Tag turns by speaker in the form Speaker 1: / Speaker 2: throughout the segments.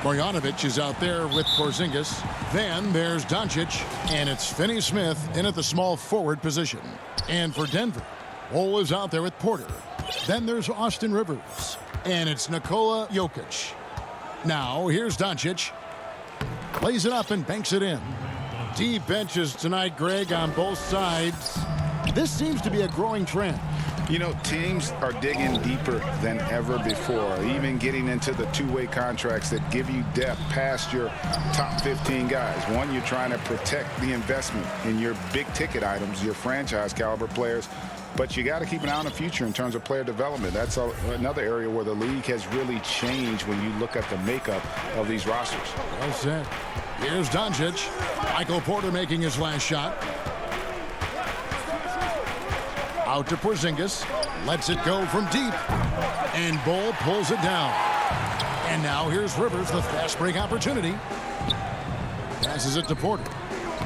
Speaker 1: Marjanovic is out there with Porzingis. Then there's Doncic, and it's Finney-Smith in at the small forward position. And for Denver, Bol is out there with Porter. Then there's Austin Rivers, and it's Nikola Jokic. Now here's Doncic. Lays it up and banks it in. Deep benches tonight, Greg, on both sides. This seems to be a growing trend.
Speaker 2: You know, teams are digging deeper than ever before, even getting into the two-way contracts that give you depth past your top 15 guys. One, you're trying to protect the investment in your big-ticket items, your franchise-caliber players, but you got to keep an eye on the future in terms of player development. That's another area where the league has really changed when you look at the makeup of these rosters.
Speaker 1: Well said. Here's Doncic. Michael Porter making his last shot. Out to Porzingis. Lets it go from deep. And Bol pulls it down. And now here's Rivers, the fast break opportunity. Passes it to Porter.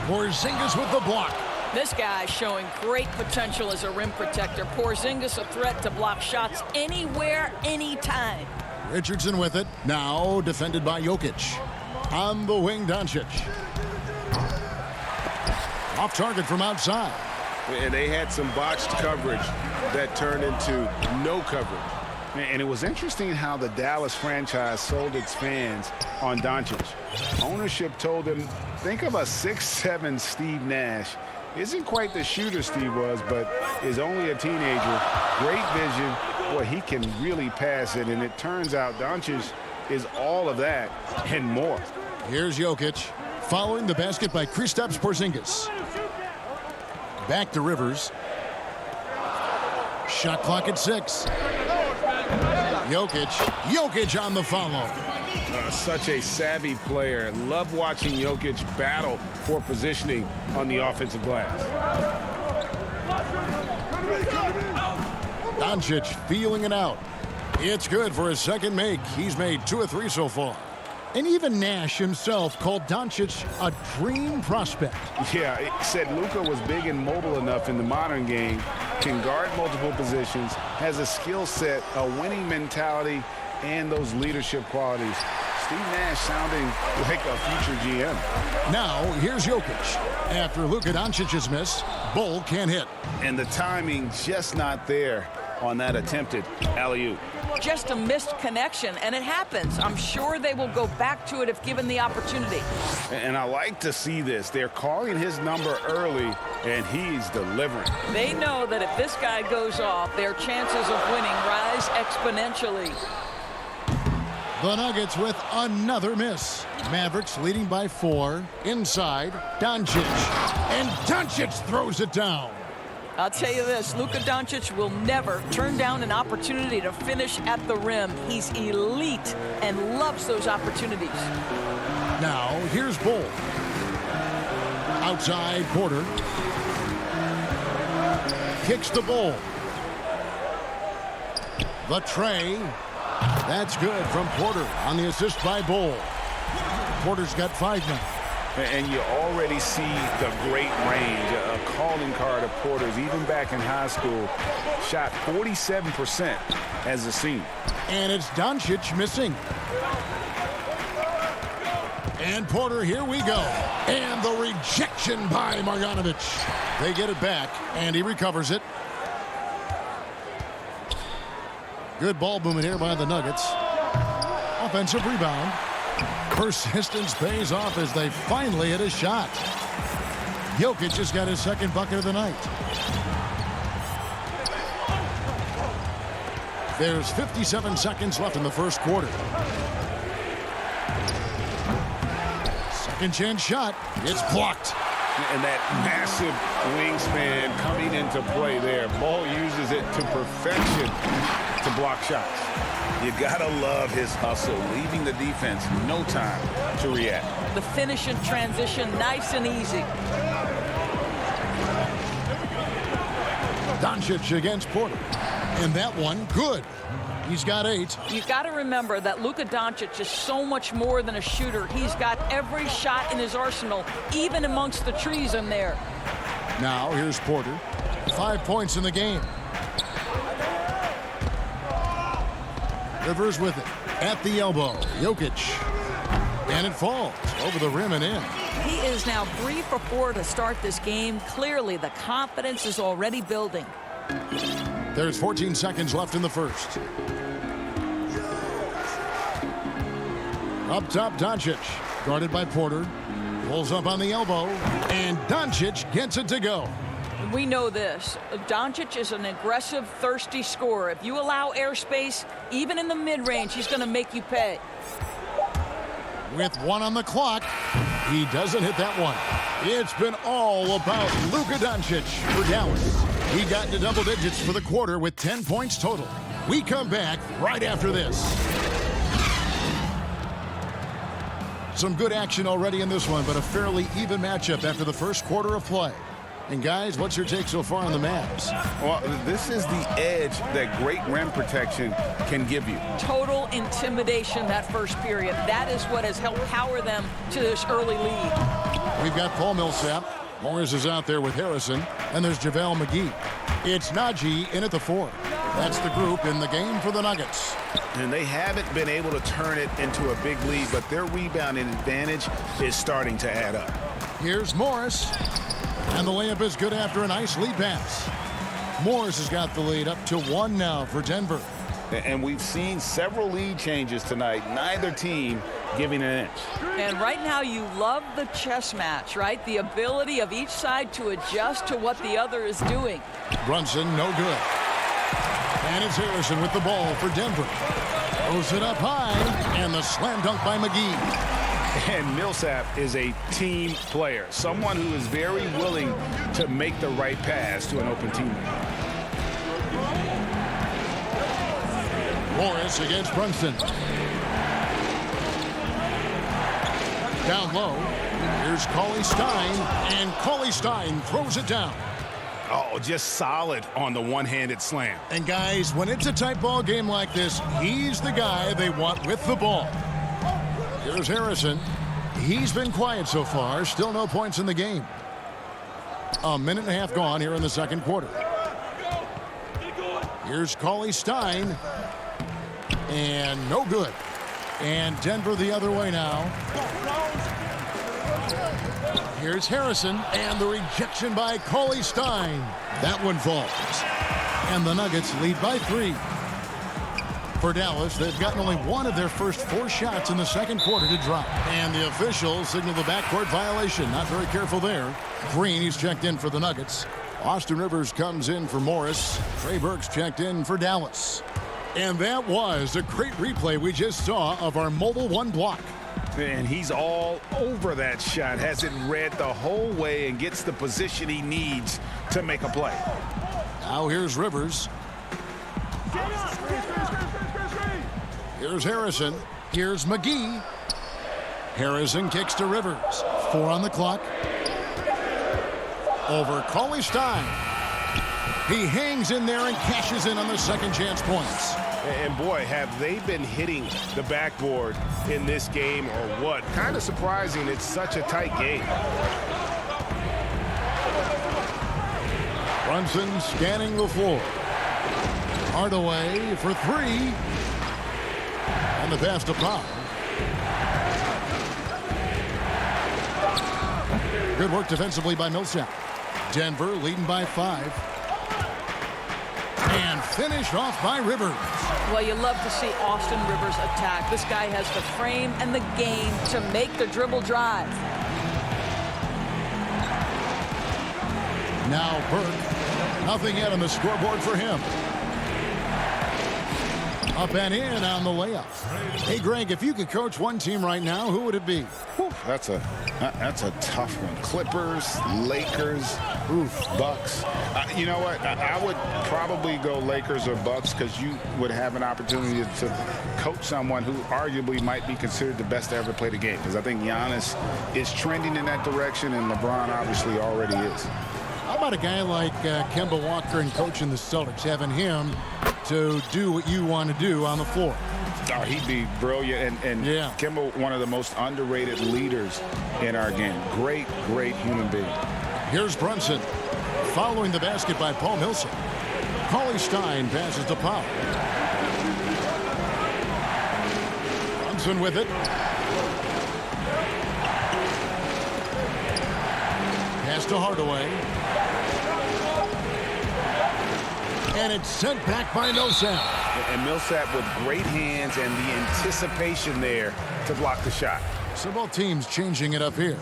Speaker 1: Porzingis with the block.
Speaker 3: This guy showing great potential as a rim protector. Porzingis a threat to block shots anywhere, anytime.
Speaker 1: Richardson with it. Now defended by Jokic. On the wing, Doncic. Off target from outside.
Speaker 4: And they had some botched coverage that turned into no coverage.
Speaker 2: And it was interesting how the Dallas franchise sold its fans on Doncic. Ownership told them, think of a 6'7" Steve Nash. Isn't quite the shooter Steve was, but is only a teenager. Great vision. Boy, he can really pass it. And it turns out Doncic is all of that and more.
Speaker 1: Here's Jokic. Following the basket by Kristaps Porzingis. Back to Rivers. Shot clock at 6. Jokic on the follow.
Speaker 4: Such a savvy player. Love watching Jokic battle for positioning on the offensive glass.
Speaker 1: Doncic feeling it out. It's good for his second make. He's made 2 of 3 so far. And even Nash himself called Doncic a dream prospect.
Speaker 2: Yeah, it said Luka was big and mobile enough in the modern game, can guard multiple positions, has a skill set, a winning mentality, and those leadership qualities. Steve Nash sounding like a future GM.
Speaker 1: Now, here's Jokic. After Luka Doncic's miss, Bol can't hit.
Speaker 2: And the timing just not there on that attempted alley-oop.
Speaker 3: Just a missed connection, and it happens. I'm sure they will go back to it if given the opportunity.
Speaker 2: And I like to see this. They're calling his number early, and he's delivering.
Speaker 3: They know that if this guy goes off, their chances of winning rise exponentially.
Speaker 1: The Nuggets with another miss. Mavericks leading by 4. Inside, Doncic. And Doncic throws it down.
Speaker 3: I'll tell you this, Luka Doncic will never turn down an opportunity to finish at the rim. He's elite and loves those opportunities.
Speaker 1: Now, here's Bol. Outside, Porter. Kicks the Bol. The tray. That's good from Porter on the assist by Bol. Porter's got 5 now.
Speaker 2: And you already see the great range, a calling card of Porter's, even back in high school. Shot 47% as a senior.
Speaker 1: And it's Doncic missing. And Porter, here we go. And the rejection by Marjanovic. They get it back, and he recovers it. Good ball movement here by the Nuggets. Offensive rebound. Persistence pays off as they finally hit a shot. Jokic just got his second bucket of the night. There's 57 seconds left in the first quarter. Second chance shot. It's blocked.
Speaker 2: And that massive wingspan coming into play there. Ball uses it to perfection to block shots. You gotta love his hustle, leaving the defense no time to react.
Speaker 3: The finish in transition, nice and easy.
Speaker 1: Doncic against Porter. And that one, good. He's got 8.
Speaker 3: You've got to remember that Luka Doncic is so much more than a shooter. He's got every shot in his arsenal, even amongst the trees in there.
Speaker 1: Now, here's Porter. 5 points in the game. Rivers with it. At the elbow. Jokic. And it falls over the rim and in.
Speaker 3: He is now 3 for 4 to start this game. Clearly, the confidence is already building.
Speaker 1: There's 14 seconds left in the first. Up top, Doncic. Guarded by Porter. Pulls up on the elbow. And Doncic gets it to go.
Speaker 3: We know this. Doncic is an aggressive, thirsty scorer. If you allow airspace, even in the mid-range, he's going to make you pay.
Speaker 1: With 1 on the clock, he doesn't hit that one. It's been all about Luka Doncic for Dallas. He got into double digits for the quarter with 10 points total. We come back right after this. Some good action already in this one, but a fairly even matchup after the first quarter of play. And guys, what's your take so far on the Mavs?
Speaker 4: Well, this is the edge that great rim protection can give you.
Speaker 3: Total intimidation that first period. That is what has helped power them to this early lead.
Speaker 1: We've got Paul Millsap. Morris is out there with Harrison. And there's JaVale McGee. It's Najee in at the 4. That's the group in the game for the Nuggets.
Speaker 4: And they haven't been able to turn it into a big lead, but their rebounding advantage is starting to add up.
Speaker 1: Here's Morris. And the layup is good after a nice lead pass. Morris has got the lead up to 1 now for Denver.
Speaker 4: And we've seen several lead changes tonight, neither team giving an inch.
Speaker 3: And right now you love the chess match, right? The ability of each side to adjust to what the other is doing.
Speaker 1: Brunson, no good. And it's Harrison with the ball for Denver. Throws it up high, and the slam dunk by McGee.
Speaker 4: And Millsap is a team player, someone who is very willing to make the right pass to an open teammate.
Speaker 1: Morris against Brunson. Down low. Here's Cauley Stein, and Cauley Stein throws it down.
Speaker 4: Oh, just solid on the one-handed slam.
Speaker 1: And guys, when it's a tight ball game like this, he's the guy they want with the ball. Here's Harrison. He's been quiet so far. Still no points in the game. A minute and a half gone here in the second quarter. Here's Cauley Stein. And no good. And Denver the other way now. Here's Harrison. And the rejection by Cauley Stein. That one falls. And the Nuggets lead by 3. For Dallas, they've gotten only 1 of their first 4 shots in the second quarter to drop. And the officials signal the backcourt violation. Not very careful there. Green, he's checked in for the Nuggets. Austin Rivers comes in for Morris. Trey Burks checked in for Dallas. And that was a great replay we just saw of our Mobile 1 block.
Speaker 4: And he's all over that shot. Has it read the whole way and gets the position he needs to make a play.
Speaker 1: Now here's Rivers. Here's Harrison. Here's McGee. Harrison kicks to Rivers. 4 on the clock. Over Cauley Stein. He hangs in there and cashes in on the second chance points.
Speaker 4: And boy, have they been hitting the backboard in this game or what? Kind of surprising it's such a tight game.
Speaker 1: Brunson scanning the floor. Hardaway for 3. And the pass to Pop. Good work defensively by Millsap. Denver leading by 5. And finished off by Rivers.
Speaker 3: Well, you love to see Austin Rivers attack. This guy has the frame and the game to make the dribble drive.
Speaker 1: Now Burke. Nothing yet on the scoreboard for him. Up and in on the layup. Hey, Greg, if you could coach one team right now, who would it be?
Speaker 2: Whew, that's a tough one. Clippers, Lakers, Bucks. You know what? I would probably go Lakers or Bucks because you would have an opportunity to coach someone who arguably might be considered the best to ever play the game. Because I think Giannis is trending in that direction, and LeBron obviously already is.
Speaker 1: How about a guy like Kemba Walker and coaching the Celtics, having him to do what you want to do on the floor?
Speaker 2: Oh, he'd be brilliant. And
Speaker 1: yeah.
Speaker 2: Kemba, one of the most underrated leaders in our game. Great, great human being.
Speaker 1: Here's Brunson. Following the basket by Paul Millsap. Cauley Stein passes to Powell. Brunson with it. Pass to Hardaway. And it's sent back by Millsap.
Speaker 4: And Millsap with great hands and the anticipation there to block the shot.
Speaker 1: So both teams changing it up here.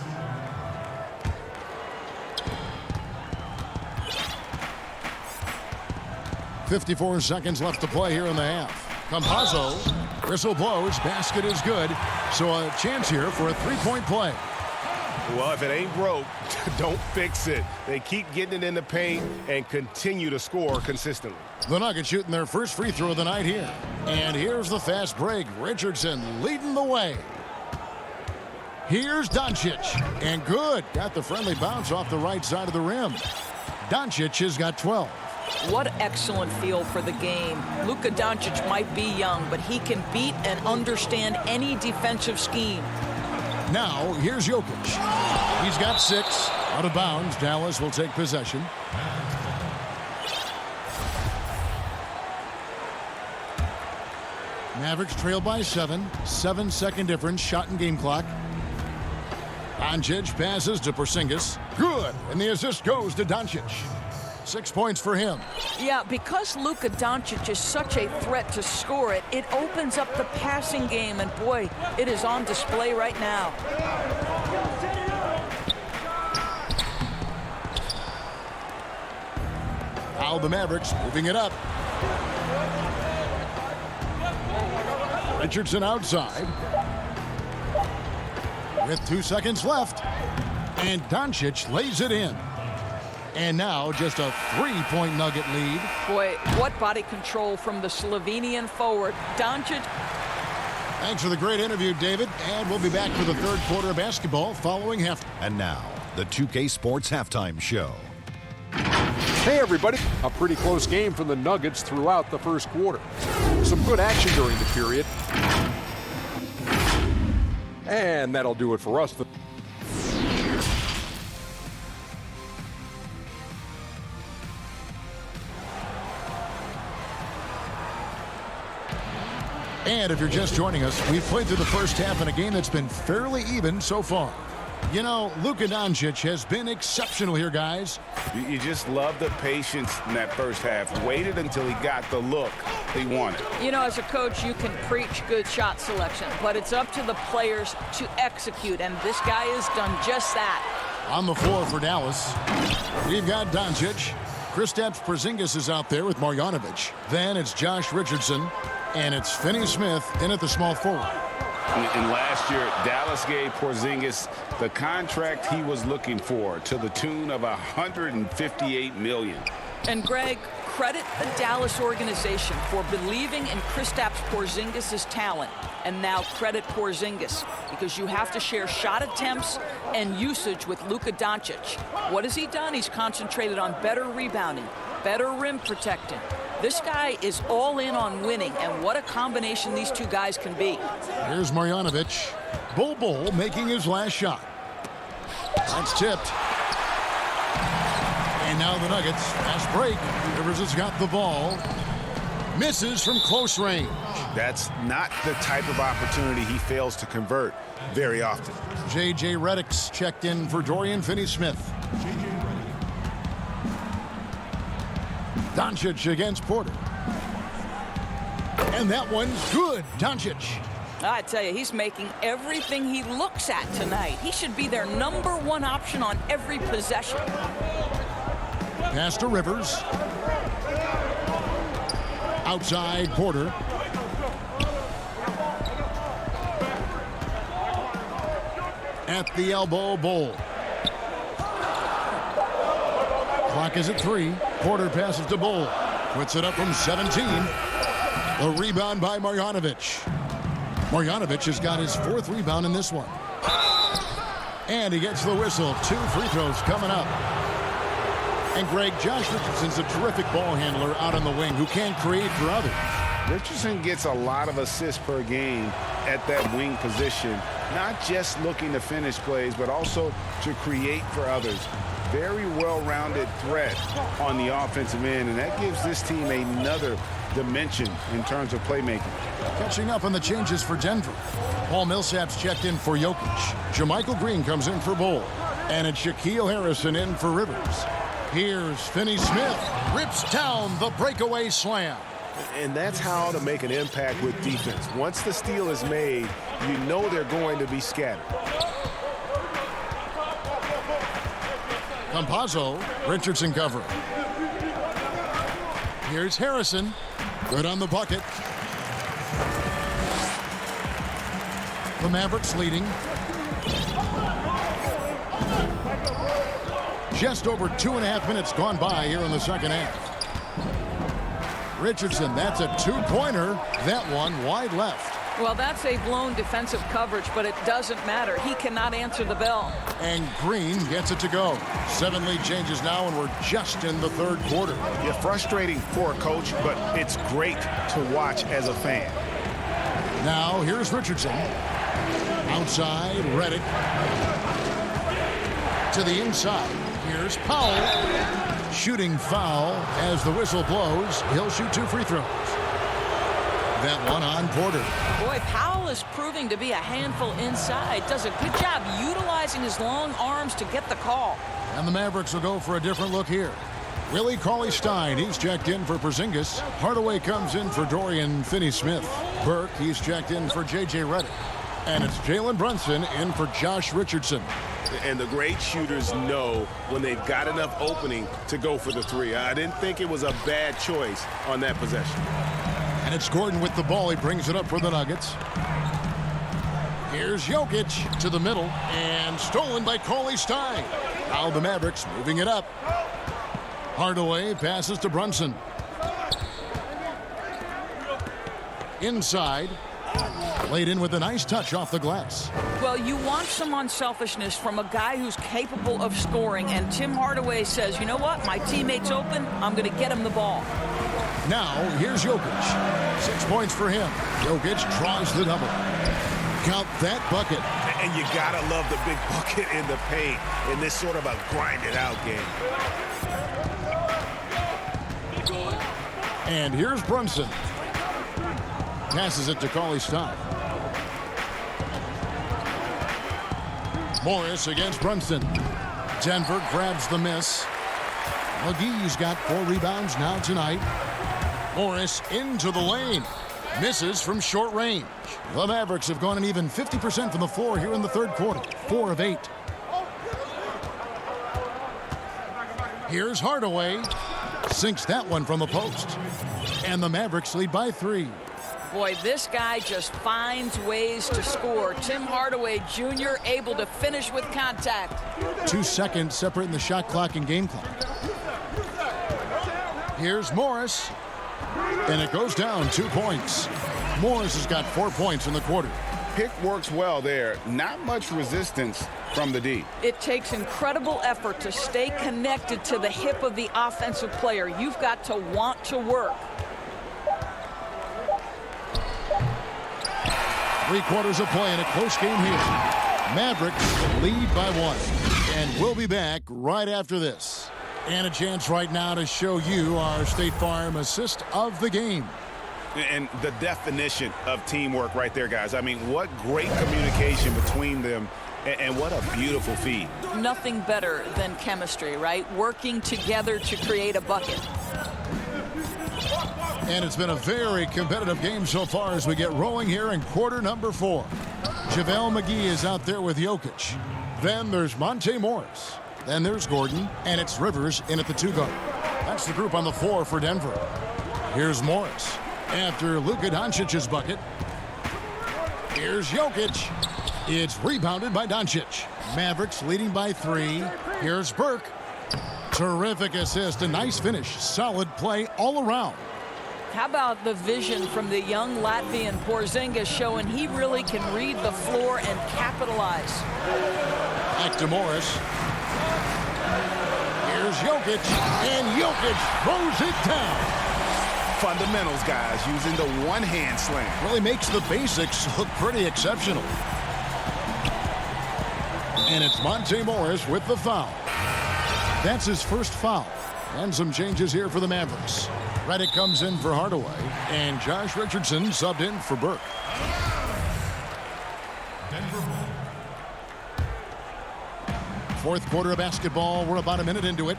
Speaker 1: .54 seconds left to play here in the half. Campazzo, whistle blows, basket is good. So a chance here for a three-point play.
Speaker 4: Well, if it ain't broke, don't fix it. They keep getting it in the paint and continue to score consistently.
Speaker 1: The Nuggets shooting their first free throw of the night here. And here's the fast break. Richardson leading the way. Here's Doncic. And good. Got the friendly bounce off the right side of the rim. Doncic has got 12.
Speaker 3: What excellent feel for the game. Luka Doncic might be young, but he can beat and understand any defensive scheme.
Speaker 1: Now, here's Jokic. He's got 6. Out of bounds. Dallas will take possession. Mavericks trail by 7. 7-second difference. Shot and game clock. Doncic passes to Porzingis. Good. And the assist goes to Doncic. 6 points for him.
Speaker 3: Yeah, because Luka Doncic is such a threat to score it, it opens up the passing game, and boy, it is on display right now.
Speaker 1: Now the Mavericks moving it up. Richardson outside. With 2 seconds left. And Doncic lays it in. And now just a 3-point Nugget lead.
Speaker 3: Boy, what body control from the Slovenian forward. Doncic.
Speaker 1: Thanks for the great interview, David. And we'll be back for the third quarter of basketball following half.
Speaker 5: And now, the 2K Sports Halftime Show.
Speaker 6: Hey, everybody. A pretty close game for the Nuggets throughout the first quarter. Some good action during the period. And that'll do it for us.
Speaker 1: And if you're just joining us, we've played through the first half in a game that's been fairly even so far. You know, Luka Doncic has been exceptional here, guys.
Speaker 2: You just love the patience in that first half. Waited until he got the look he wanted.
Speaker 3: You know, as a coach, you can preach good shot selection, but it's up to the players to execute, and this guy has done just that.
Speaker 1: On the floor for Dallas, we've got Doncic. Kristaps Porzingis is out there with Marjanovic. Then it's Josh Richardson, and it's Finney Smith in at the small forward.
Speaker 2: And last year, Dallas gave Porzingis the contract he was looking for to the tune of $158 million.
Speaker 3: And Greg, credit the Dallas organization for believing in Kristaps Porzingis' talent. And now credit Porzingis, because you have to share shot attempts and usage with Luka Doncic. What has he done? He's concentrated on better rebounding, better rim protecting. This guy is all in on winning, and what a combination these two guys can be.
Speaker 1: Here's Marjanovic. Bull making his last shot. That's tipped. And now the Nuggets, fast break. Rivers has got the ball. Misses from close range.
Speaker 2: That's not the type of opportunity he fails to convert very often.
Speaker 1: J.J. Redick's checked in for Dorian Finney-Smith. Doncic against Porter. And that one's good. Doncic.
Speaker 3: I tell you, he's making everything he looks at tonight. He should be their #1 option on every possession.
Speaker 1: Pass to Rivers. Outside Porter. At the elbow, Bull. Clock is at 3. Porter passes to Bull. Puts it up from 17. The rebound by Marjanovic. Marjanovic has got his 4th rebound in this one. And he gets the whistle. 2 free throws coming up. And Greg, Josh Richardson's a terrific ball handler out on the wing who can create for others.
Speaker 2: Richardson gets a lot of assists per game at that wing position, not just looking to finish plays, but also to create for others. Very well-rounded threat on the offensive end, and that gives this team another dimension in terms of playmaking.
Speaker 1: Catching up on the changes for Denver. Paul Millsap's checked in for Jokic. JaMychal Green comes in for Bull. And it's Shaquille Harrison in for Rivers. Here's Finney-Smith. Rips down the breakaway slam.
Speaker 7: And that's how to make an impact with defense. Once the steal is made, you know they're going to be scattered.
Speaker 1: Campazzo, Richardson covering. Here's Harrison. Good on the bucket. The Mavericks leading. Just over 2.5 minutes gone by here in the second half. Richardson, that's a two-pointer. That one wide left.
Speaker 3: Well, that's a blown defensive coverage, but it doesn't matter. He cannot answer the bell.
Speaker 1: And Green gets it to go. 7 lead changes now, and we're just in the third quarter.
Speaker 2: Yeah, frustrating for a coach, but it's great to watch as a fan.
Speaker 1: Now, here's Richardson. Outside, Redick. To the inside. Here's Powell. Shooting foul as the whistle blows. He'll shoot 2 free throws. That one on Porter.
Speaker 3: Boy, Powell is proving to be a handful inside. Does a good job utilizing his long arms to get the call.
Speaker 1: And the Mavericks will go for a different look here. Willie Cauley-Stein, he's checked in for Porzingis. Hardaway comes in for Dorian Finney-Smith. Burke, he's checked in for J.J. Redick. And it's Jalen Brunson in for Josh Richardson.
Speaker 7: And the great shooters know when they've got enough opening to go for the three. I didn't think it was a bad choice on that possession.
Speaker 1: And it's Gordon with the ball. He brings it up for the Nuggets. Here's Jokic to the middle. And stolen by Cauley-Stein. Now the Mavericks moving it up. Hardaway passes to Brunson. Inside. Laid in with a nice touch off the glass.
Speaker 3: Well, you want some unselfishness from a guy who's capable of scoring, and Tim Hardaway says, you know what, my teammate's open, I'm going to get him the ball.
Speaker 1: Now, here's Jokic. 6 points for him. Jokic draws the double. Count that bucket.
Speaker 7: And you got to love the big bucket in the paint in this sort of a grinded-out game.
Speaker 1: And here's Brunson. Passes it to Cauley-Stein. Morris against Brunson. Denver grabs the miss. McGee's got 4 rebounds now tonight. Morris into the lane. Misses from short range. The Mavericks have gone an even 50% from the floor here in the third quarter. 4 of 8. Here's Hardaway. Sinks that one from the post. And the Mavericks lead by 3.
Speaker 3: Boy, this guy just finds ways to score. Tim Hardaway Jr. able to finish with contact.
Speaker 1: 2 seconds separating the shot clock and game clock. Here's Morris. And it goes down 2 points. Morris has got 4 points in the quarter.
Speaker 2: Pick works well there. Not much resistance from the D.
Speaker 3: It takes incredible effort to stay connected to the hip of the offensive player. You've got to want to work.
Speaker 1: 3 quarters of play in a close game here. Mavericks lead by 1. And we'll be back right after this. And a chance right now to show you our State Farm assist of the game.
Speaker 2: And the definition of teamwork right there, guys. I mean, what great communication between them, and what a beautiful feed.
Speaker 3: Nothing better than chemistry, right? Working together to create a bucket.
Speaker 1: And it's been a very competitive game so far as we get rolling here in quarter number 4. JaVale McGee is out there with Jokic. Then there's Monte Morris. Then there's Gordon, and it's Rivers in at the 2 guard. That's the group on the floor for Denver. Here's Morris after Luka Doncic's bucket. Here's Jokic. It's rebounded by Doncic. Mavericks leading by 3. Here's Burke. Terrific assist, a nice finish, solid play all around.
Speaker 3: How about the vision from the young Latvian Porzingis showing he really can read the floor and capitalize.
Speaker 1: Back to Morris. Here's Jokic, and Jokic throws it down.
Speaker 2: Fundamentals, guys, using the one-hand slam.
Speaker 1: Really makes the basics look pretty exceptional. And it's Monte Morris with the foul. That's his first foul. And some changes here for the Mavericks. Reddick comes in for Hardaway, and Josh Richardson subbed in for Burke. Fourth quarter of basketball. We're about a minute into it.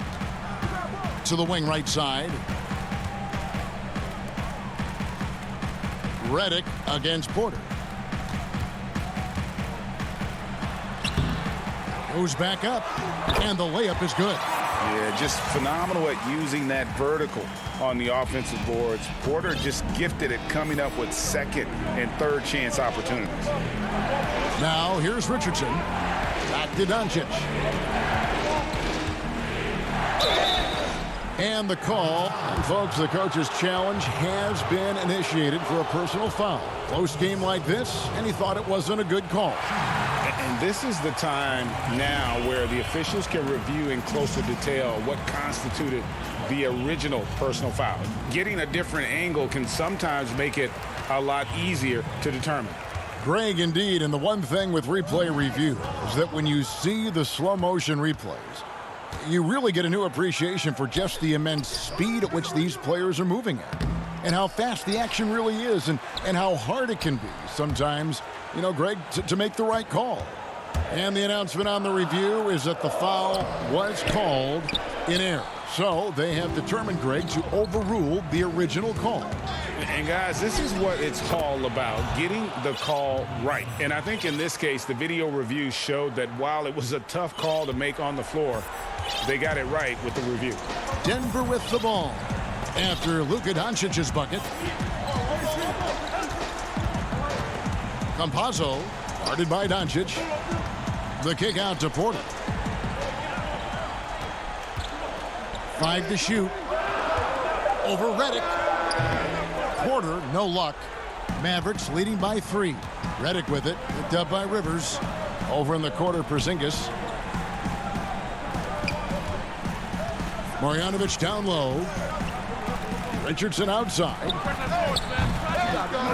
Speaker 1: To the wing right side. Reddick against Porter. Goes back up, and the layup is good.
Speaker 2: Yeah, just phenomenal at using that vertical on the offensive boards. Porter just gifted at coming up with second and third chance opportunities.
Speaker 1: Now here's Richardson. Back to Doncic. And the call. And folks, the coach's challenge has been initiated for a personal foul. Close game like this, and he thought it wasn't a good call.
Speaker 4: And this is the time now where the officials can review in closer detail what constituted the original personal foul. Getting a different angle can sometimes make it a lot easier to determine.
Speaker 1: Greg, indeed, and the one thing with replay review is that when you see the slow motion replays, you really get a new appreciation for just the immense speed at which these players are moving at, and how fast the action really is, and how hard it can be sometimes, you know, Greg, to make the right call. And the announcement on the review is that the foul was called in error. So they have determined, Greg, to overrule the original call.
Speaker 4: And guys, this is what it's all about, getting the call right. And I think in this case, the video review showed that while it was a tough call to make on the floor, they got it right with the review.
Speaker 1: Denver with the ball after Luka Doncic's bucket. Campazzo, guarded by Doncic. The kick out to Porter. 5 to shoot. Over Reddick. Porter, no luck. Mavericks leading by 3. Reddick with it, picked up by Rivers. Over in the corner, Porzingis. Marjanovic down low. Richardson outside.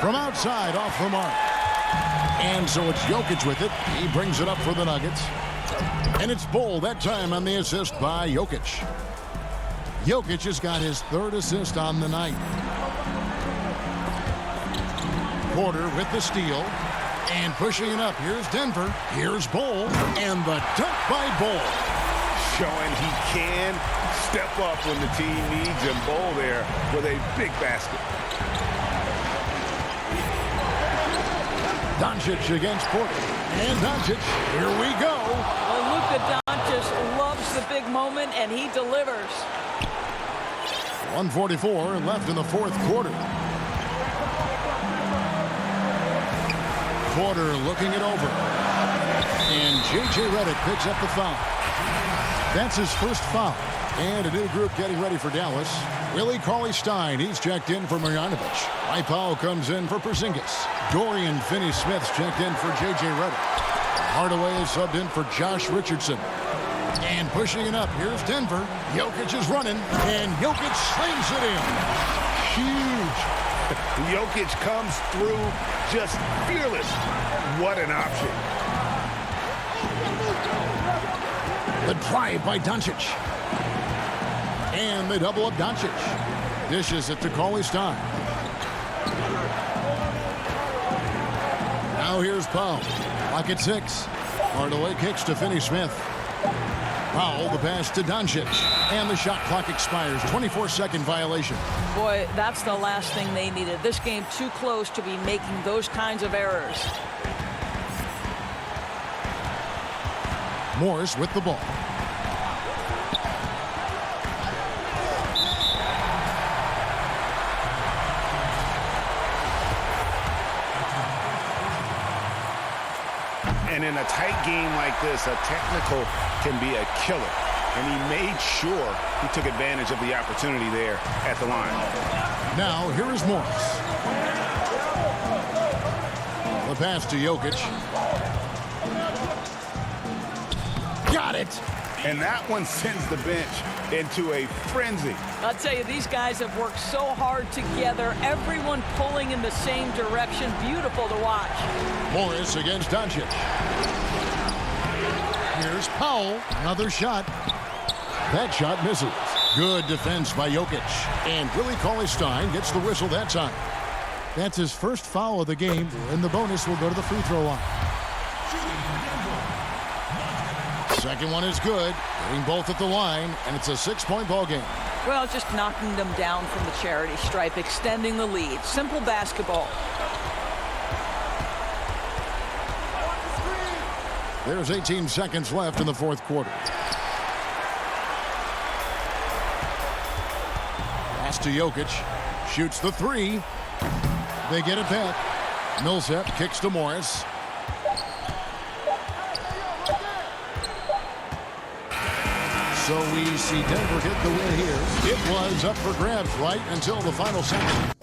Speaker 1: From outside, off the mark. And so it's Jokic with it. He brings it up for the Nuggets. And it's Bull that time on the assist by Jokic. Jokic has got his 3rd assist on the night. Porter with the steal. And pushing it up. Here's Denver. Here's Bull. And the dunk by Bull.
Speaker 2: Showing he can step up when the team needs him. Bull there with a big basket.
Speaker 1: Doncic against Porter. And Doncic, here we go.
Speaker 3: Well, Luka Doncic loves the big moment, and he delivers.
Speaker 1: 1:44 left in the 4th quarter. Porter looking it over. And J.J. Redick picks up the foul. That's his first foul. And a new group getting ready for Dallas. Willie Cauley-Stein, he's checked in for Marjanovic. Mike Powell comes in for Porzingis. Dorian Finney-Smith's checked in for J.J. Redick. Hardaway is subbed in for Josh Richardson. And pushing it up, here's Denver. Jokic is running, and Jokic slings it in. Huge.
Speaker 2: Jokic comes through just fearless. What an option.
Speaker 1: The drive by Doncic. And they double up Doncic. Dishes it to Cauley-Stein. Now here's Powell. Clock at 6. Hardaway kicks to Finney-Smith. Powell, the pass to Doncic. And the shot clock expires. 24-second violation.
Speaker 3: Boy, that's the last thing they needed. This game too close to be making those kinds of errors.
Speaker 1: Morris with the ball.
Speaker 2: And in a tight game like this, a technical can be a killer. And he made sure he took advantage of the opportunity there at the line.
Speaker 1: Now, here is Morris. The pass to Jokic. Got it!
Speaker 2: And that one sends the bench into a frenzy.
Speaker 3: I'll tell you, these guys have worked so hard together. Everyone pulling in the same direction. Beautiful to watch.
Speaker 1: Morris against Doncic. Here's Powell. Another shot. That shot misses. Good defense by Jokic. And Willie Cauley-Stein gets the whistle that time. That's his first foul of the game, and the bonus will go to the free throw line. Second one is good. Getting both at the line, and it's a 6-point ball game.
Speaker 3: Well, just knocking them down from the charity stripe, extending the lead. Simple basketball.
Speaker 1: There's 18 seconds left in the fourth quarter. Pass to Jokic. Shoots the three. They get it back. Millsap kicks to Morris. So we see Denver get the win here. It was up for grabs right until the final second.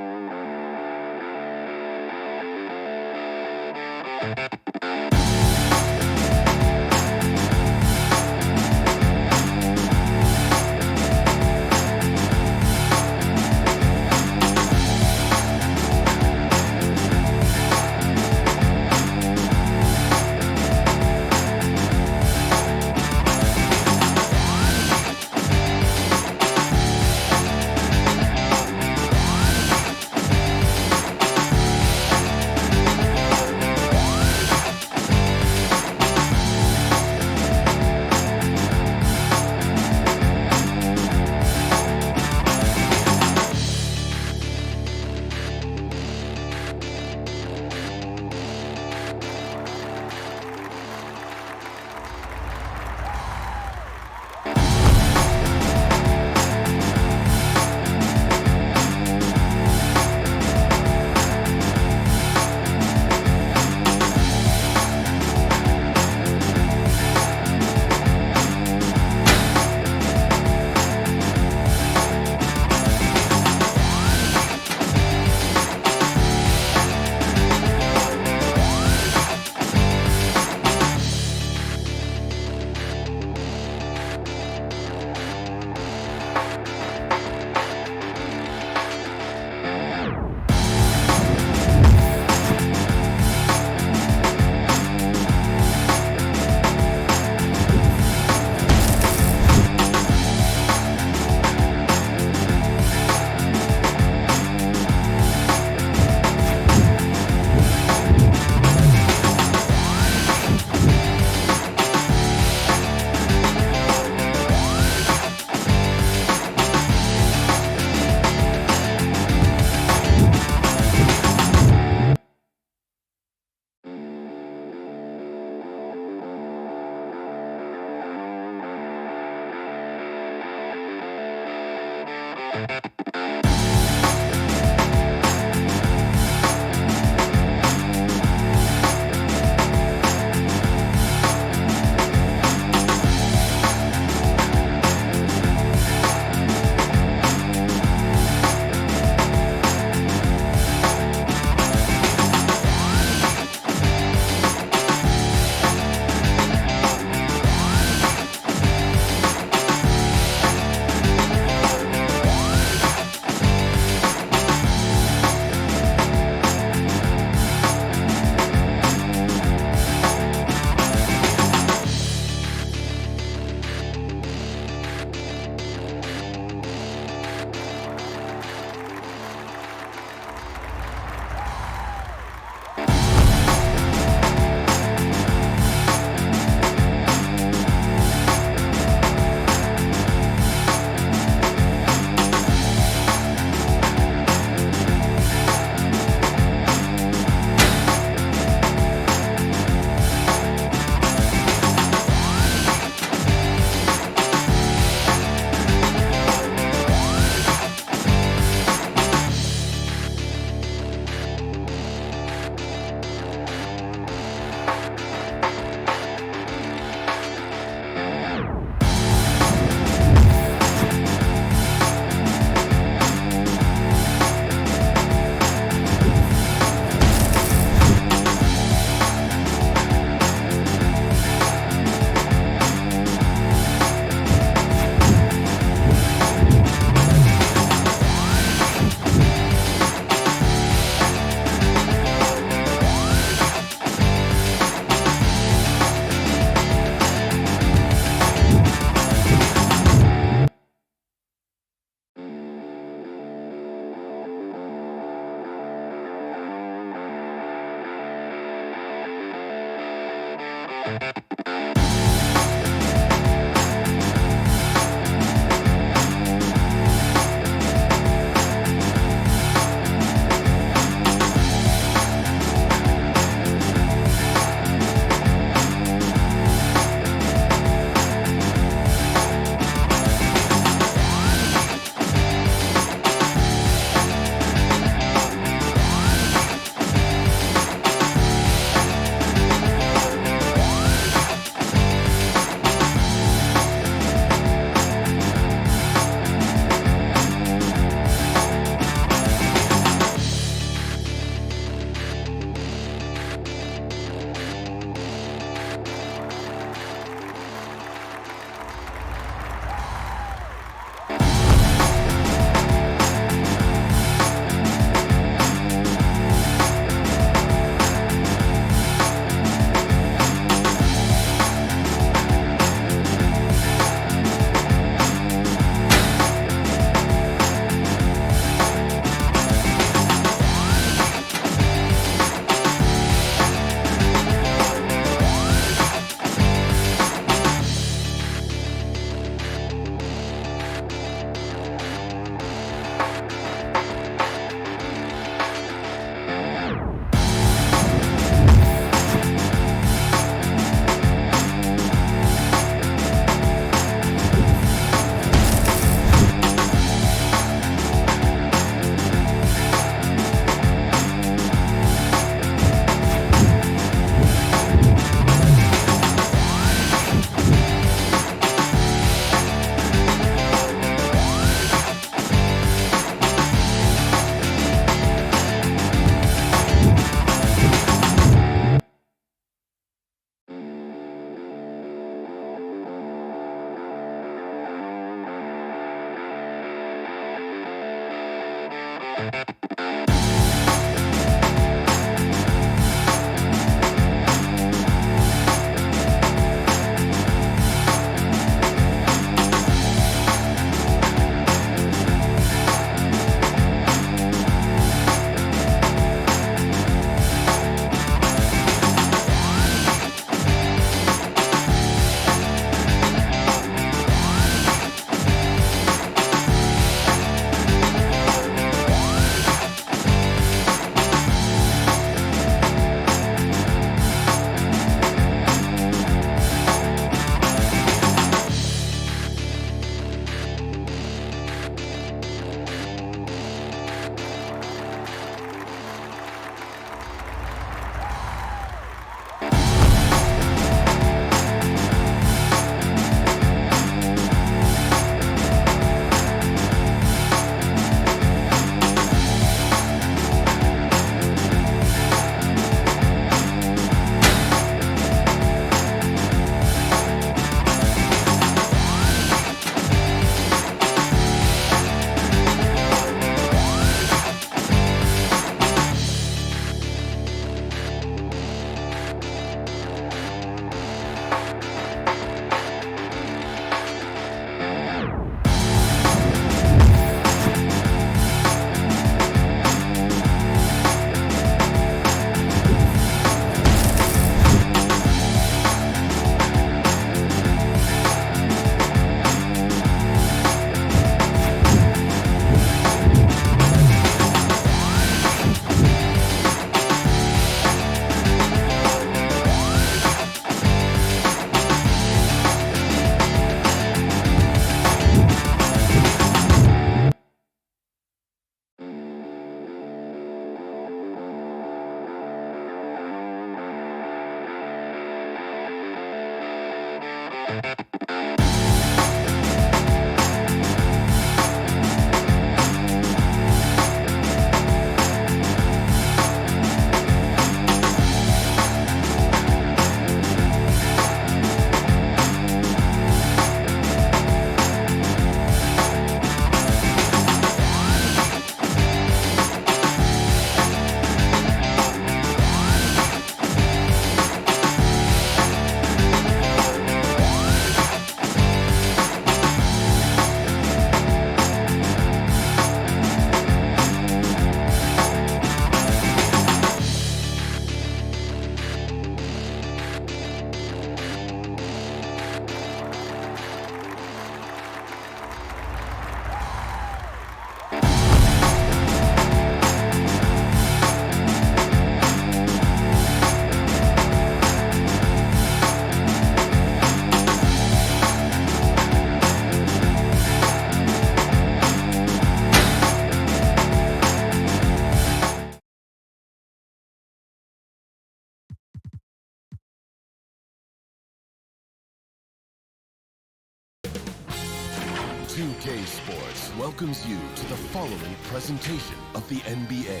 Speaker 8: 2K Sports welcomes you to the following presentation of the NBA.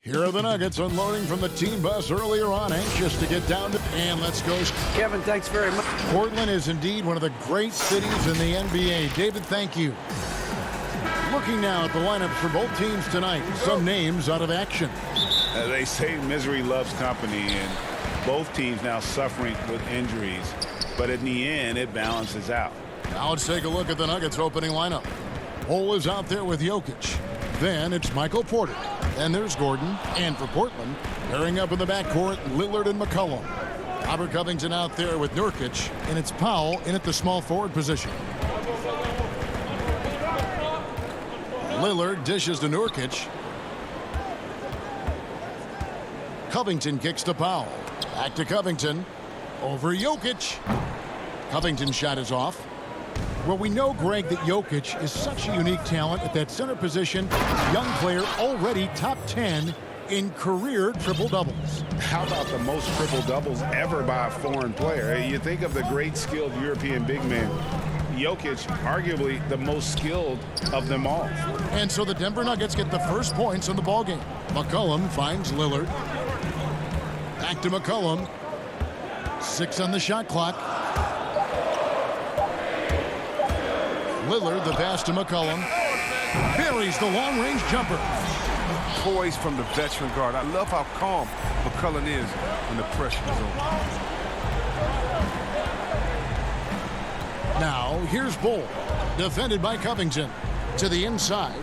Speaker 1: Here are the Nuggets unloading from the team bus earlier on, anxious to get down to, and let's go.
Speaker 9: Kevin, thanks very much.
Speaker 1: Portland is indeed one of the great cities in the NBA. David, thank you. Looking now at the lineups for both teams tonight, some names out of action.
Speaker 2: They say misery loves company, and both teams now suffering with injuries. But in the end, it balances out.
Speaker 1: Now let's take a look at the Nuggets opening lineup. Cole is out there with Jokic. Then it's Michael Porter. And there's Gordon. And for Portland, pairing up in the backcourt, Lillard and McCollum. Robert Covington out there with Nurkic. And it's Powell in at the small forward position. Lillard dishes to Nurkic. Covington kicks to Powell. Back to Covington. Over Jokic. Covington's shot is off. Well, we know, Greg, that Jokic is such a unique talent at that center position. Young player, already top 10 in career triple-doubles.
Speaker 2: How about the most triple-doubles ever by a foreign player? You think of the great skilled European big man. Jokic, arguably the most skilled of them all.
Speaker 1: And so the Denver Nuggets get the first points in the ballgame. McCollum finds Lillard. Back to McCollum. 6 on the shot clock. Lillard, the pass to McCollum. Buries the long-range jumper.
Speaker 9: Poise from the veteran guard. I love how calm McCollum is when the pressure is on.
Speaker 1: Now, here's Bull. Defended by Covington. To the inside.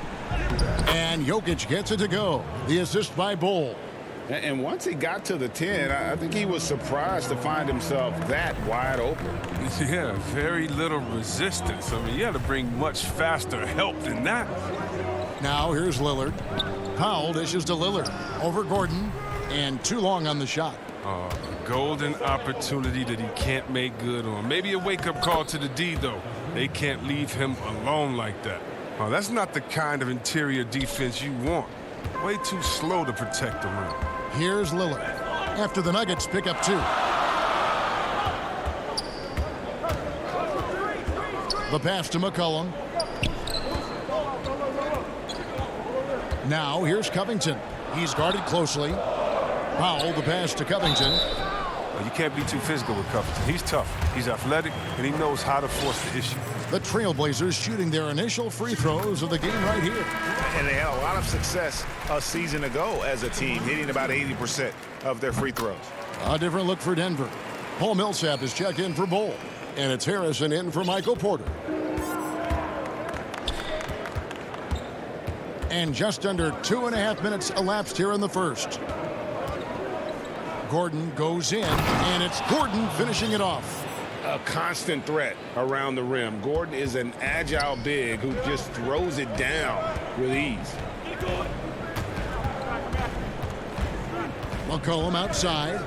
Speaker 1: And Jokic gets it to go. The assist by Bull.
Speaker 2: And once he got to the 10, I think he was surprised to find himself that wide open.
Speaker 9: Yeah, very little resistance. I mean, you had to bring much faster help than that.
Speaker 1: Now here's Lillard. Powell dishes to Lillard. Over Gordon. And too long on the shot.
Speaker 9: A golden opportunity that he can't make good on. Maybe a wake-up call to the D, though. They can't leave him alone like that. Oh, that's not the kind of interior defense you want. Way too slow to protect the rim.
Speaker 1: Here's Lillard. After the Nuggets pick up 2. The pass to McCollum. Now here's Covington. He's guarded closely. Powell, the pass to Covington.
Speaker 9: Well, you can't be too physical with Covington. He's tough, he's athletic, and he knows how to force the issue.
Speaker 1: The Trailblazers shooting their initial free throws of the game right here.
Speaker 7: And they had a lot of success a season ago as a team, hitting about 80% of their free throws.
Speaker 1: A different look for Denver. Paul Millsap is checked in for Bull. And it's Harrison in for Michael Porter. And just under 2.5 minutes elapsed here in the first. Gordon goes in, and it's Gordon finishing it off.
Speaker 2: A constant threat around the rim. Gordon is an agile big who just throws it down with ease.
Speaker 1: McCollum outside.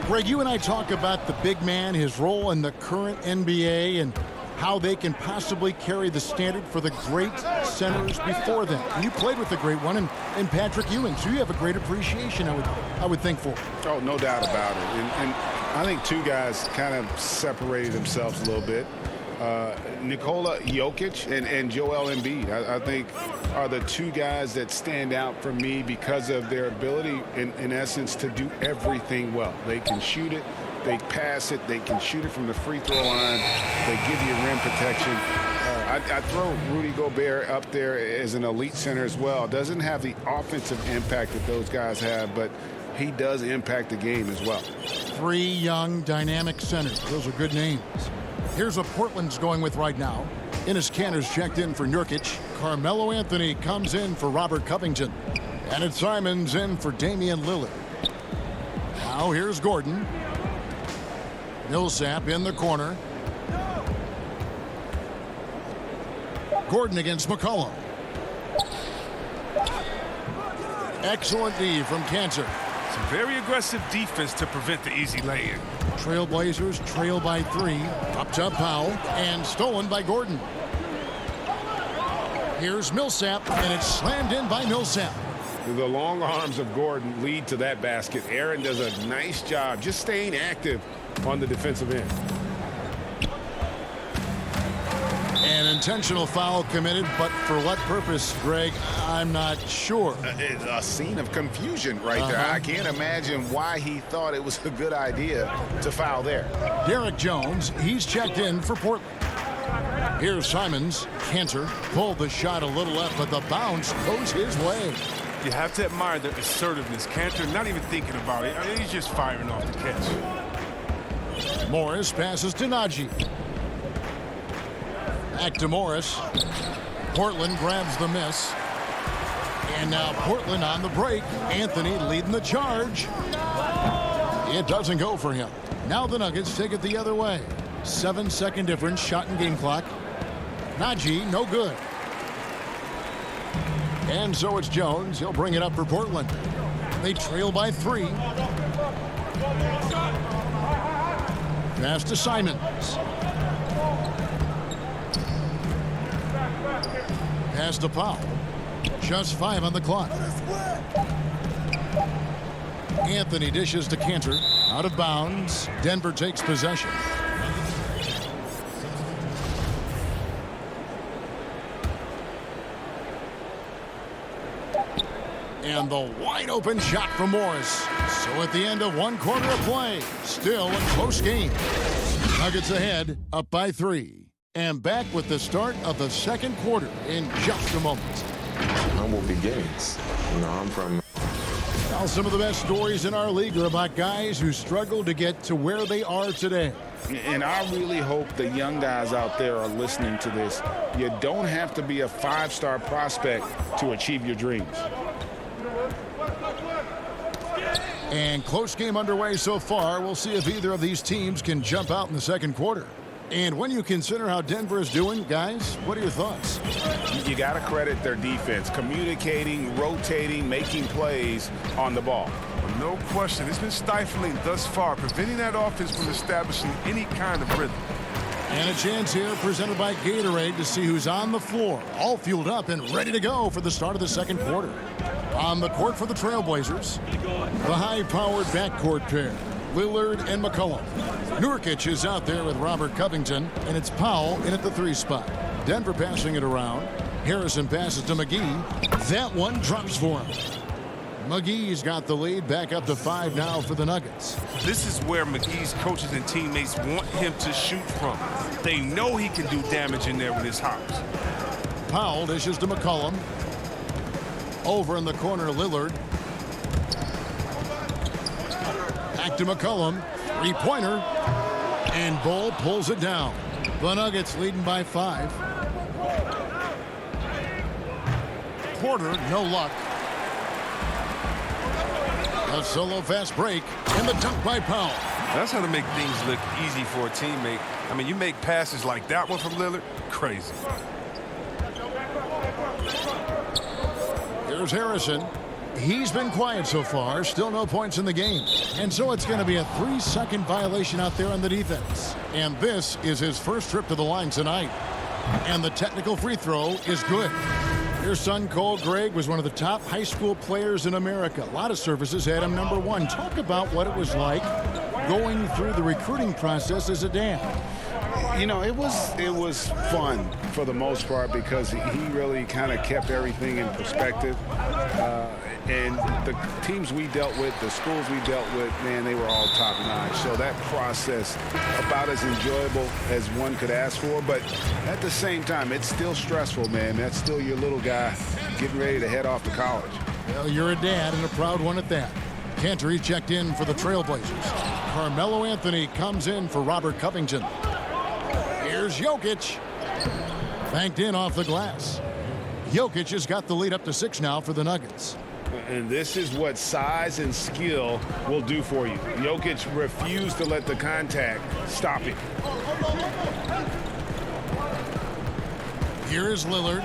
Speaker 1: Greg, you and I talk about the big man, his role in the current NBA, and how they can possibly carry the standard for the great centers before them. And you played with the great one in Patrick Ewing, so you have a great appreciation, I would think, for.
Speaker 2: Oh, no doubt about it. And I think two guys kind of separated themselves a little bit. Nikola Jokic and Joel Embiid, I think, are the two guys that stand out for me because of their ability, in essence, to do everything well. They can shoot it. They pass it. They can shoot it from the free throw line. They give you rim protection. I throw Rudy Gobert up there as an elite center as well. Doesn't have the offensive impact that those guys have, but he does impact the game as well.
Speaker 1: 3 young, dynamic centers. Those are good names. Here's what Portland's going with right now. Enes Kanter's checked in for Nurkic. Carmelo Anthony comes in for Robert Covington. And it's Simons in for Damian Lillard. Now here's Gordon. Millsap in the corner. Gordon against McCollum. Excellent D from Kanter.
Speaker 9: Some very aggressive defense to prevent the easy lay-in.
Speaker 1: Trailblazers trail by 3. Up to Powell and stolen by Gordon. Here's Millsap, and it's slammed in by Millsap.
Speaker 2: The long arms of Gordon lead to that basket. Aaron does a nice job just staying active on the defensive end.
Speaker 1: An intentional foul committed, but for what purpose, Greg, I'm not sure.
Speaker 2: It's a scene of confusion right there. I can't imagine why he thought it was a good idea to foul there.
Speaker 1: Derek Jones, he's checked in for Portland. Here's Simons. Kanter pulled the shot a little left, but the bounce goes his way.
Speaker 9: You have to admire the assertiveness. Kanter not even thinking about it. I mean, he's just firing off the catch.
Speaker 1: Morris passes to Najee. Back to Morris. Portland grabs the miss. And now Portland on the break. Anthony leading the charge. It doesn't go for him. Now the Nuggets take it the other way. 7-second difference, shot and game clock. Najee, no good. And so it's Jones. He'll bring it up for Portland. They trail by 3. Pass to Simons. Pass to Powell. Just 5 on the clock. Anthony dishes to Kanter. Out of bounds. Denver takes possession. And the wide open shot from Morris. So at the end of one quarter of play, still a close game. Nuggets ahead, up by 3. And back with the start of the second quarter in just a moment.
Speaker 10: Humble beginnings. I'm from...
Speaker 1: Now, some of the best stories in our league are about guys who struggled to get to where they are today.
Speaker 2: And I really hope the young guys out there are listening to this. You don't have to be a 5-star prospect to achieve your dreams.
Speaker 1: And close game underway so far. We'll see if either of these teams can jump out in the second quarter. And when you consider how Denver is doing, guys, what are your thoughts?
Speaker 2: You got to credit their defense, communicating, rotating, making plays on the ball.
Speaker 9: Well, no question. It's been stifling thus far, preventing that offense from establishing any kind of rhythm.
Speaker 1: And a chance here presented by Gatorade to see who's on the floor, all fueled up and ready to go for the start of the second quarter. On the court for the Trailblazers, the high-powered backcourt pair, Lillard and McCollum. Nurkic is out there with Robert Covington, and it's Powell in at the 3 spot. Denver passing it around. Harrison passes to McGee. That one drops for him. McGee's got the lead, back up to 5 now for the Nuggets.
Speaker 9: This is where McGee's coaches and teammates want him to shoot from. They know he can do damage in there with his hops.
Speaker 1: Powell dishes to McCollum. Over in the corner, Lillard. Back to McCollum. 3-pointer. And Bull pulls it down. The Nuggets leading by 5. Porter, no luck. A solo fast break. And the dunk by Powell.
Speaker 9: That's how to make things look easy for a teammate. I mean, you make passes like that one from Lillard, crazy.
Speaker 1: Here's Harrison. He's been quiet so far. Still no points in the game. And so it's going to be a 3-second violation out there on the defense. And this is his first trip to the line tonight. And the technical free throw is good. Your son, Cole Gregg, was one of the top high school players in America. A lot of services had him number 1. Talk about what it was like going through the recruiting process as a dad.
Speaker 2: You know, it was fun for the most part because he really kind of kept everything in perspective. And the teams we dealt with, the schools we dealt with, man, they were all top-notch. So that process, about as enjoyable as one could ask for. But at the same time, it's still stressful, man. That's still your little guy getting ready to head off to college.
Speaker 1: Well, you're a dad and a proud one at that. Cantor checked in for the Trailblazers. Carmelo Anthony comes in for Robert Covington. Here's Jokic. Banked in off the glass. Jokic has got the lead up to 6 now for the Nuggets.
Speaker 2: And this is what size and skill will do for you. Jokic refused to let the contact stop him.
Speaker 1: Here is Lillard.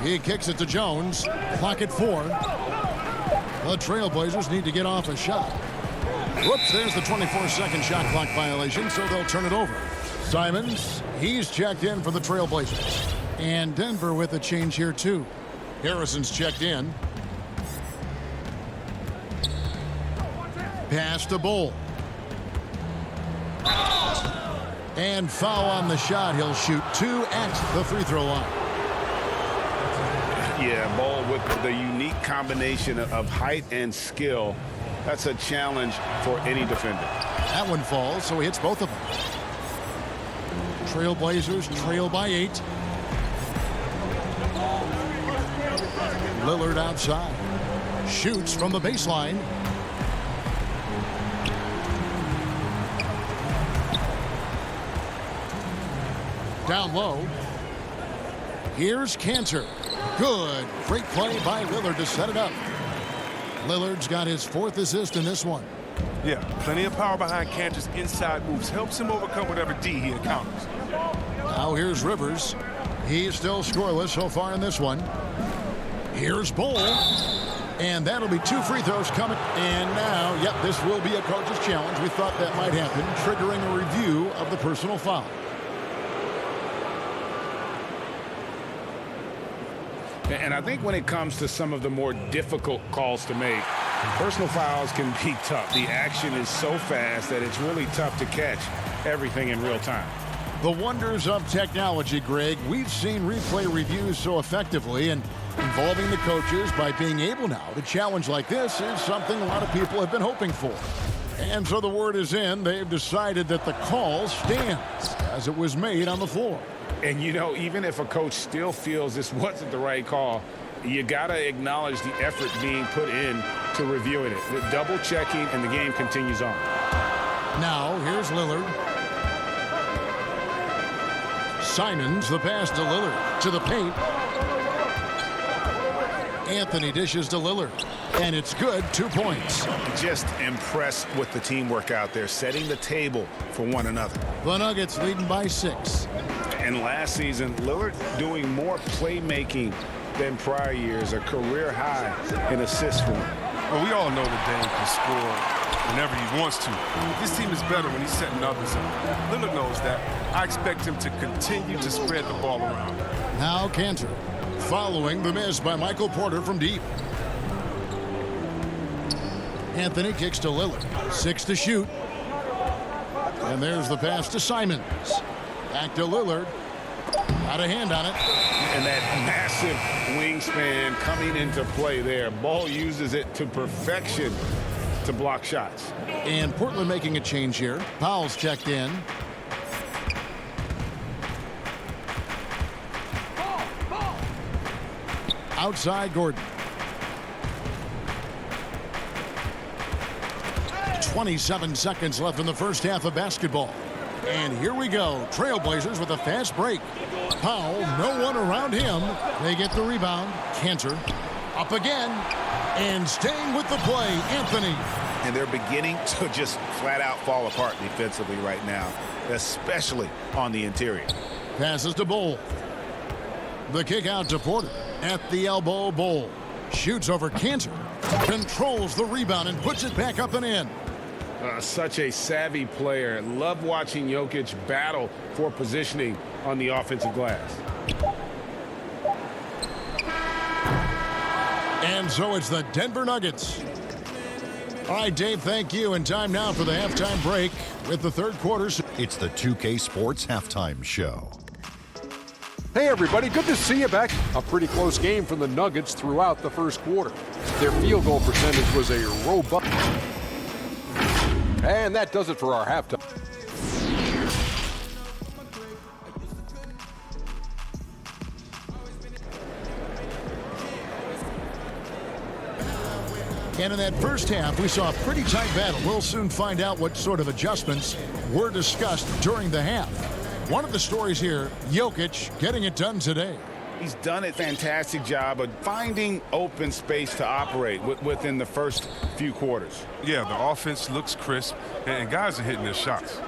Speaker 1: He kicks it to Jones. Clock at 4. The Trailblazers need to get off a shot. Whoops, there's the 24-second shot clock violation, so they'll turn it over. Simons, he's checked in for the Trailblazers. And Denver with a change here, too. Harrison's checked in. Pass to Bull. And foul on the shot. He'll shoot 2 at the free throw line.
Speaker 2: Yeah, Bull with the unique combination of height and skill. That's a challenge for any defender.
Speaker 1: That one falls, so he hits both of them. Trailblazers trail by 8. Lillard outside. Shoots from the baseline. Down low. Here's Cantor. Good. Great play by Lillard to set it up. Lillard's got his 4th assist in this one.
Speaker 9: Yeah, plenty of power behind Cantor's inside moves. Helps him overcome whatever D he encounters.
Speaker 1: Now here's Rivers. He's still scoreless so far in this one. Here's Bull. And that'll be 2 free throws coming. And now, yep, this will be a coach's challenge. We thought that might happen, triggering a review of the personal foul.
Speaker 2: And I think when it comes to some of the more difficult calls to make, personal fouls can be tough. The action is so fast that it's really tough to catch everything in real time.
Speaker 1: The wonders of technology, Greg. We've seen replay reviews so effectively, and involving the coaches by being able now to challenge like this is something a lot of people have been hoping for. And so the word is in. They've decided that the call stands as it was made on the floor.
Speaker 4: And, you know, even if a coach still feels this wasn't the right call, you got to acknowledge the effort being put in to reviewing it. The double checking, and the game continues on.
Speaker 1: Now, here's Lillard. Simons, the pass to Lillard. To the paint. Anthony dishes to Lillard. And it's good, 2 points.
Speaker 2: Just impressed with the teamwork out there, setting the table for one another.
Speaker 1: The Nuggets leading by 6.
Speaker 2: And last season, Lillard doing more playmaking than prior years, a career high in assists for him.
Speaker 9: Well, we all know that Dame can score whenever he wants to. This team is better when he's setting others up. Lillard knows that. I expect him to continue to spread the ball around.
Speaker 1: Now Cantor, following the miss by Michael Porter from deep. Anthony kicks to Lillard. 6 to shoot. And there's the pass to Simons. Back to Lillard. Got a hand on it.
Speaker 4: And that massive wingspan coming into play there. Ball uses it to perfection to block shots.
Speaker 1: And Portland making a change here. Powell's checked in. Outside Gordon. 27 seconds left in the first half of basketball. And here we go. Trailblazers with a fast break. Powell, no one around him. They get the rebound. Cantor up again. And staying with the play, Anthony.
Speaker 2: And they're beginning to just flat out fall apart defensively right now, especially on the interior.
Speaker 1: Passes to Bull. The kick out to Porter. At the elbow, Bull. Shoots over Cantor. Controls the rebound and puts it back up and in.
Speaker 4: Such a savvy player. Love watching Jokic battle for positioning on the offensive glass.
Speaker 1: And so it's the Denver Nuggets. All right, Dave, thank you. And time now for the halftime break with the third quarter.
Speaker 5: It's the 2K Sports Halftime Show.
Speaker 6: Hey, everybody. Good to see you back. A pretty close game from the Nuggets throughout the first quarter. Their field goal percentage was a robust. And that does it for our halftime.
Speaker 1: And in that first half, we saw a pretty tight battle. We'll soon find out what sort of adjustments were discussed during the half. One of the stories here, Jokic getting it done today.
Speaker 2: He's done a fantastic job of finding open space to operate within the first few quarters.
Speaker 9: Yeah, the offense looks crisp, and guys are hitting their shots.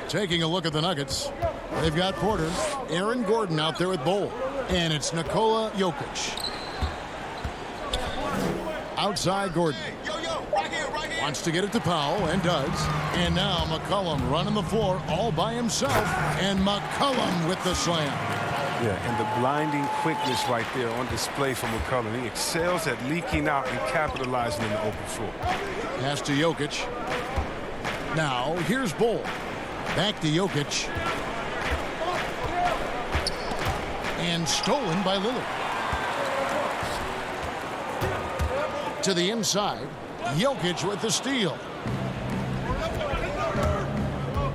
Speaker 1: Taking a look at the Nuggets, they've got Porter, Aaron Gordon out there with Bull, and it's Nikola Jokic. Outside Gordon. Wants to get it to Powell, and does. And now McCollum running the floor all by himself, and McCollum with the slam.
Speaker 9: Yeah, and the blinding quickness right there on display from McCollum. He excels at leaking out and capitalizing in the open floor.
Speaker 1: Pass to Jokic. Now, here's Bull. Back to Jokic. And stolen by Lillard. To the inside. Jokic with the steal.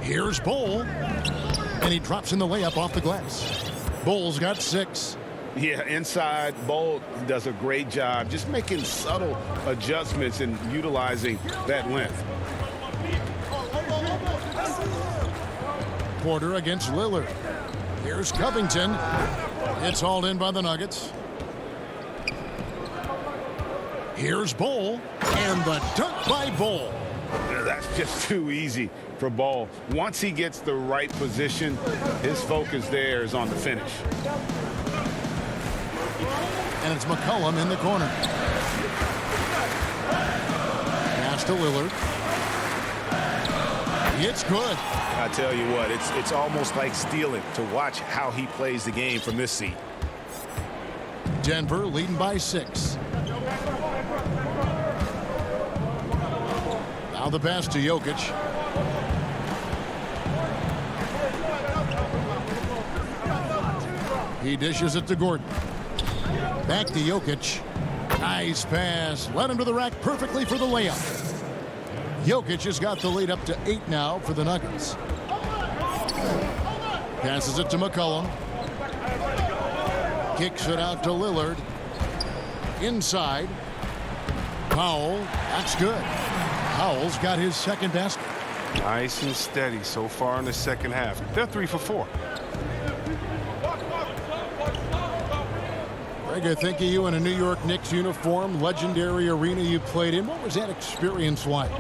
Speaker 1: Here's Bull. And he drops in the layup off the glass. Bull's got 6.
Speaker 4: Yeah, inside, Bull does a great job just making subtle adjustments and utilizing that length.
Speaker 1: Porter against Lillard. Here's Covington. It's hauled in by the Nuggets. Here's Bull. And the dunk by Bull.
Speaker 4: That's just too easy for Ball. Once he gets the right position, his focus there is on the finish.
Speaker 1: And it's McCollum in the corner. Pass to Lillard. It's good.
Speaker 2: I tell you what, it's almost like stealing to watch how he plays the game from this seat.
Speaker 1: Denver leading by 6. Now the pass to Jokic. He dishes it to Gordon. Back to Jokic. Nice pass. Led him to the rack perfectly for the layup. Jokic has got the lead up to 8 now for the Nuggets. Passes it to McCollum. Kicks it out to Lillard. Inside. Powell. That's good. Powell's got his second basket.
Speaker 9: Nice and steady so far in the second half. They're 3 for 4.
Speaker 1: Greg, I think of you in a New York Knicks uniform, legendary arena you played in. What was that experience like?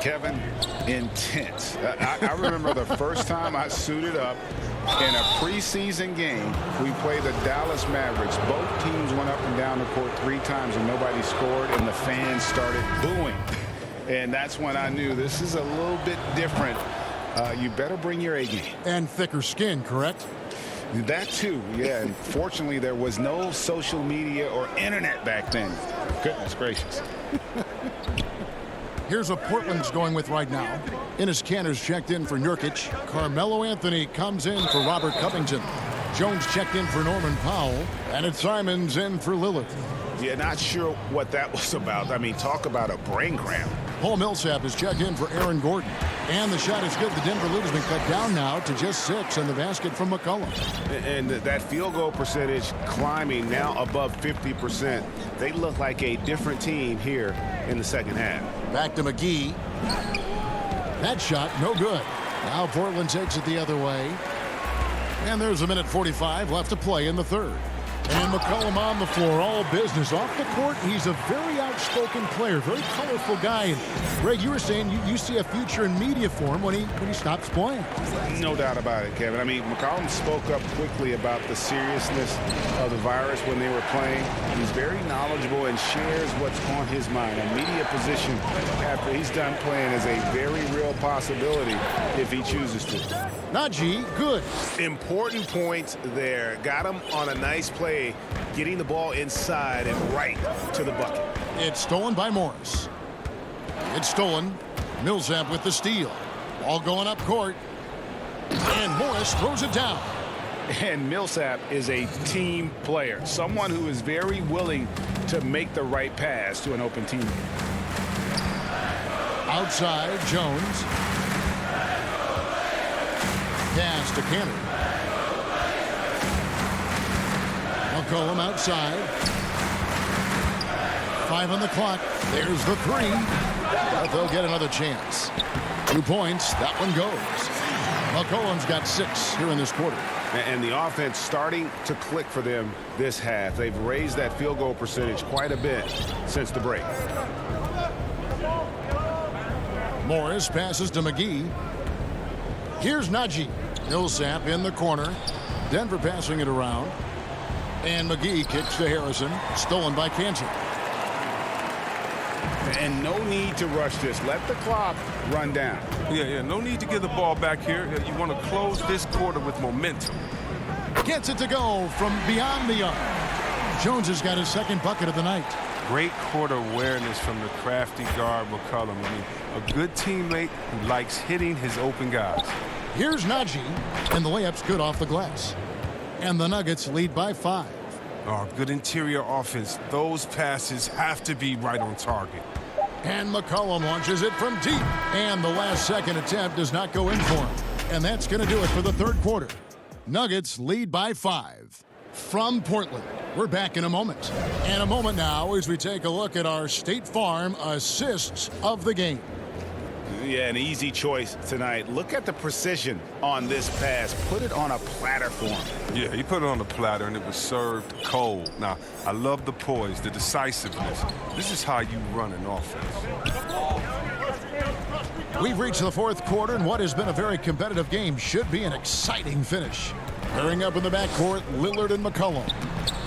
Speaker 2: Kevin, intense. I remember the first time I suited up in a preseason game. We played the Dallas Mavericks. Both teams went up and down the court 3 times and nobody scored, and the fans started booing. And that's when I knew this is a little bit different. You better bring your A game.
Speaker 1: And thicker skin, correct?
Speaker 2: That too, yeah. And fortunately, there was no social media or internet back then. Goodness gracious.
Speaker 1: Here's what Portland's going with right now. Enes Kanter's checked in for Nurkic. Carmelo Anthony comes in for Robert Covington. Jones checked in for Norman Powell. And it's Simons in for Lillard.
Speaker 2: Yeah, not sure what that was about. I mean, talk about a brain cramp.
Speaker 1: Paul Millsap is checked in for Aaron Gordon. And the shot is good. The Denver lead has been cut down now to just 6 and the basket from McCollum.
Speaker 7: And that field goal percentage climbing now above 50%. They look like a different team here in the second half.
Speaker 1: Back to McGee. That shot, no good. Now Portland takes it the other way. And there's a minute 45 left to play in the third. And McCollum on the floor, all business. Off the court, he's a very outspoken player, very colorful guy. And Greg, you were saying you see a future in media for him when he stops playing.
Speaker 2: No doubt about it, Kevin. I mean, McCollum spoke up quickly about the seriousness of the virus when they were playing. He's very knowledgeable and shares what's on his mind. A media position after he's done playing is a very real possibility if he chooses to.
Speaker 1: Najee, good.
Speaker 7: Important points there. Got him on a nice play, getting the ball inside and right to the bucket.
Speaker 1: It's stolen by Morris. It's stolen. Millsap with the steal. Ball going up court. And Morris throws it down.
Speaker 2: And Millsap is a team player. Someone who is very willing to make the right pass to an open teammate.
Speaker 1: Outside, Jones. Pass to Kanter. McCollum outside. 5 on the clock. There's the 3. But they'll get another chance. 2 points. That one goes. McCollum's got 6 here in this quarter.
Speaker 7: And the offense starting to click for them this half. They've raised that field goal percentage quite a bit since the break.
Speaker 1: Morris passes to McGee. Here's Najee. Millsap in the corner. Denver passing it around. And McGee kicks to Harrison. Stolen by Kanter.
Speaker 2: And no need to rush this. Let the clock run down.
Speaker 9: Yeah, no need to get the ball back here. You want to close this quarter with momentum.
Speaker 1: Gets it to go from beyond the arc. Jones has got his second bucket of the night.
Speaker 9: Great court awareness from the crafty guard McCollum. I mean, a good teammate who likes hitting his open guys.
Speaker 1: Here's Najee, and the layup's good off the glass. And the Nuggets lead by 5.
Speaker 9: Oh, good interior offense. Those passes have to be right on target.
Speaker 1: And McCollum launches it from deep. And the last second attempt does not go in for him. And that's going to do it for the third quarter. Nuggets lead by 5. From Portland, we're back in a moment. And a moment now as we take a look at our State Farm assists of the game.
Speaker 2: Yeah, an easy choice tonight. Look at the precision on this pass. Put it on a platter for him.
Speaker 9: Yeah, he put it on the platter and it was served cold. Now, I love the poise, the decisiveness. This is how you run an offense.
Speaker 1: We've reached the fourth quarter, and what has been a very competitive game should be an exciting finish. Pairing up in the backcourt, Lillard and McCollum.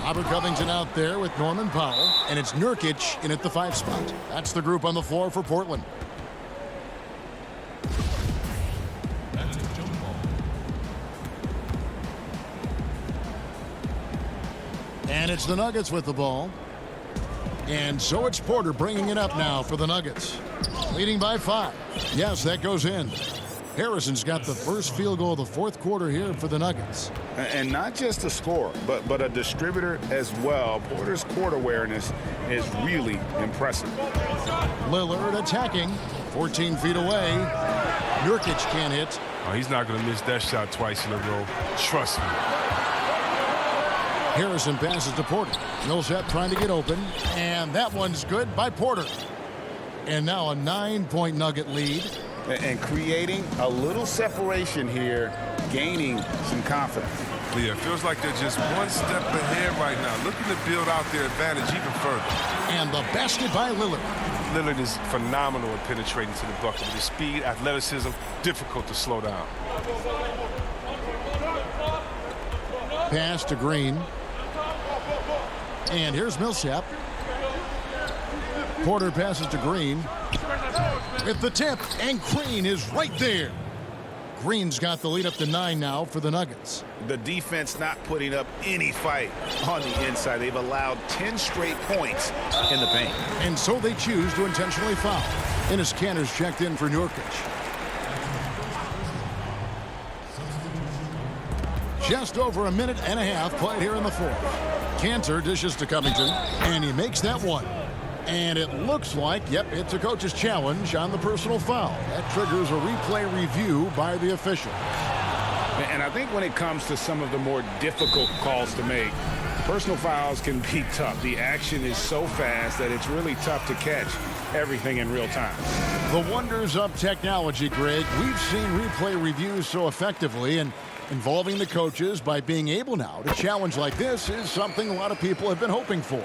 Speaker 1: Robert Covington out there with Norman Powell, and it's Nurkic in at the 5 spot. That's the group on the floor for Portland. And it's the Nuggets with the ball. And so it's Porter bringing it up now for the Nuggets. Leading by 5. Yes, that goes in. Harrison's got the first field goal of the fourth quarter here for the Nuggets.
Speaker 2: And not just a scorer, but a distributor as well. Porter's court awareness is really impressive.
Speaker 1: Lillard attacking, 14 feet away. Nurkic can't hit.
Speaker 9: Oh, he's not going to miss that shot twice in a row. Trust me.
Speaker 1: Harrison passes to Porter. Millsap trying to get open, and that one's good by Porter. And now a 9-point Nugget lead.
Speaker 2: And creating a little separation here, gaining some confidence.
Speaker 9: Yeah, it feels like they're just one step ahead right now, looking to build out their advantage even further.
Speaker 1: And the basket by Lillard.
Speaker 9: Lillard is phenomenal at penetrating to the bucket. With his speed, athleticism, difficult to slow down.
Speaker 1: Pass to Green. And here's Millsap. Porter passes to Green. With the tip, and Green is right there. Green's got the lead up to 9 now for the Nuggets.
Speaker 2: The defense not putting up any fight on the inside. They've allowed 10 straight points in the paint.
Speaker 1: And so they choose to intentionally foul. And his Cantor's checked in for Nurkic. Just over a minute and a half played here in the fourth. Cantor dishes to Covington, and he makes that one. And it looks like, yep, it's a coach's challenge on the personal foul. That triggers a replay review by the official.
Speaker 4: And I think when it comes to some of the more difficult calls to make, personal fouls can be tough. The action is so fast that it's really tough to catch everything in real time.
Speaker 1: The wonders of technology, Greg. We've seen replay reviews so effectively, and involving the coaches by being able now to challenge like this is something a lot of people have been hoping for.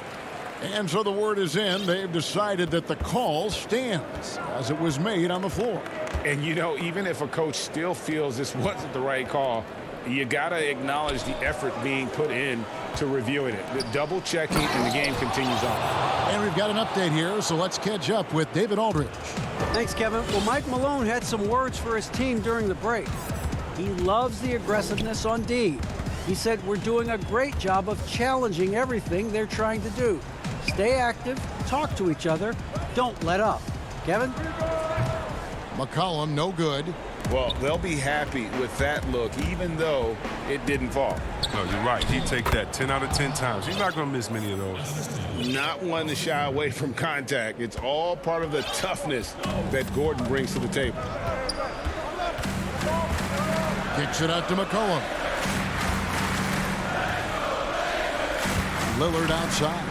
Speaker 1: And so the word is in. They've decided that the call stands as it was made on the floor.
Speaker 4: And, you know, even if a coach still feels this wasn't the right call, you got to acknowledge the effort being put in to reviewing it. The double checking, and the game continues on.
Speaker 1: And we've got an update here, so let's catch up with David Aldridge.
Speaker 11: Thanks, Kevin. Well, Mike Malone had some words for his team during the break. He loves the aggressiveness on D. He said, we're doing a great job of challenging everything they're trying to do. Stay active, talk to each other, don't let up. Kevin?
Speaker 1: McCollum, no good.
Speaker 4: Well, they'll be happy with that look, even though it didn't fall.
Speaker 9: No, you're right. He'd take that 10 out of 10 times. He's not going to miss many of those.
Speaker 4: Not one to shy away from contact. It's all part of the toughness that Gordon brings to the table.
Speaker 1: Kicks it out to McCollum. Lillard outside.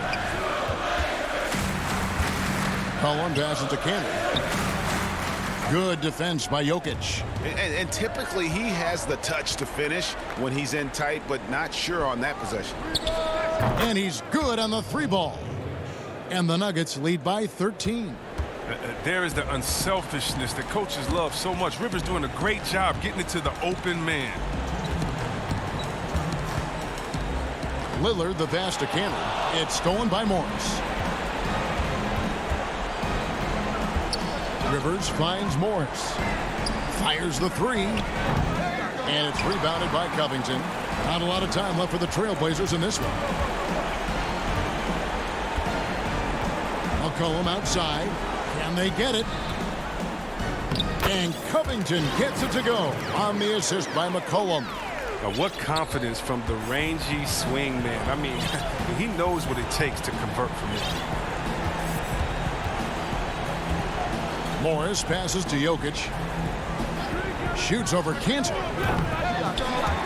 Speaker 1: McCollum passes to Cantor. Good defense by Jokic.
Speaker 2: And typically he has the touch to finish when he's in tight, but not sure on that possession.
Speaker 1: And he's good on the 3 ball. And the Nuggets lead by 13.
Speaker 9: There is the unselfishness that coaches love so much. Rivers doing a great job getting it to the open man.
Speaker 1: Lillard, the pass to Cantor. It's stolen by Morris. Rivers finds Morris. Fires the 3. And it's rebounded by Covington. Not a lot of time left for the Trailblazers in this one. McCollum outside. Can they get it? And Covington gets it to go on the assist by McCollum.
Speaker 9: Now, what confidence from the rangy swing man. I mean, he knows what it takes to convert from it.
Speaker 1: Morris passes to Jokic. Shoots over Cantor.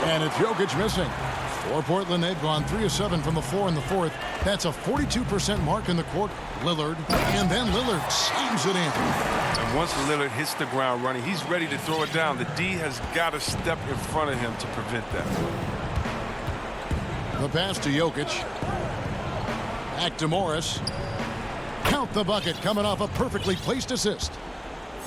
Speaker 1: And it's Jokic missing. For Portland, they've gone 3 of 7 from the floor in the fourth. That's a 42% mark in the quarter. Lillard, and then Lillard slams it in.
Speaker 9: And once Lillard hits the ground running, he's ready to throw it down. The D has got to step in front of him to prevent that.
Speaker 1: The pass to Jokic. Back to Morris. Count the bucket, coming off a perfectly placed assist.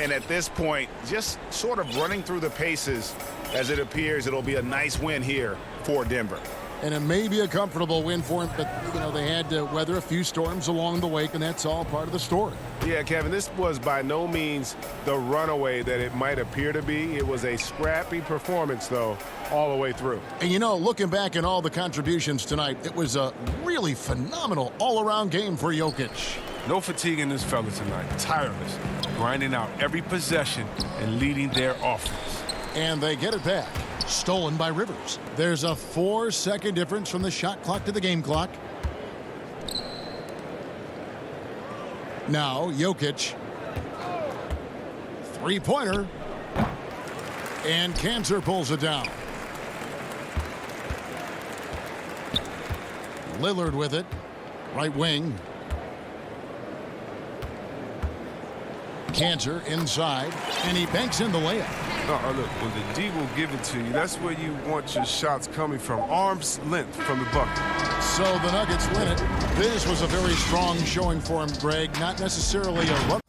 Speaker 2: And at this point, just sort of running through the paces as it appears it'll be a nice win here for Denver.
Speaker 1: And it may be a comfortable win for him, but, you know, they had to weather a few storms along the way, and that's all part of the story.
Speaker 7: Yeah, Kevin, this was by no means the runaway that it might appear to be. It was a scrappy performance, though, all the way through.
Speaker 1: And, you know, looking back at all the contributions tonight, it was a really phenomenal all-around game for Jokic.
Speaker 9: No fatigue in this fella tonight. Tireless, grinding out every possession and leading their offense.
Speaker 1: And they get it back. Stolen by Rivers. There's a 4-second difference from the shot clock to the game clock. Now, Jokic. Three-pointer. And Cancer pulls it down. Lillard with it. Right wing. Cancer inside. And he banks in the layup.
Speaker 9: Look, when the D will give it to you, that's where you want your shots coming from. Arm's length from the bucket.
Speaker 1: So the Nuggets win it. This was a very strong showing for him, Greg. Not necessarily a run.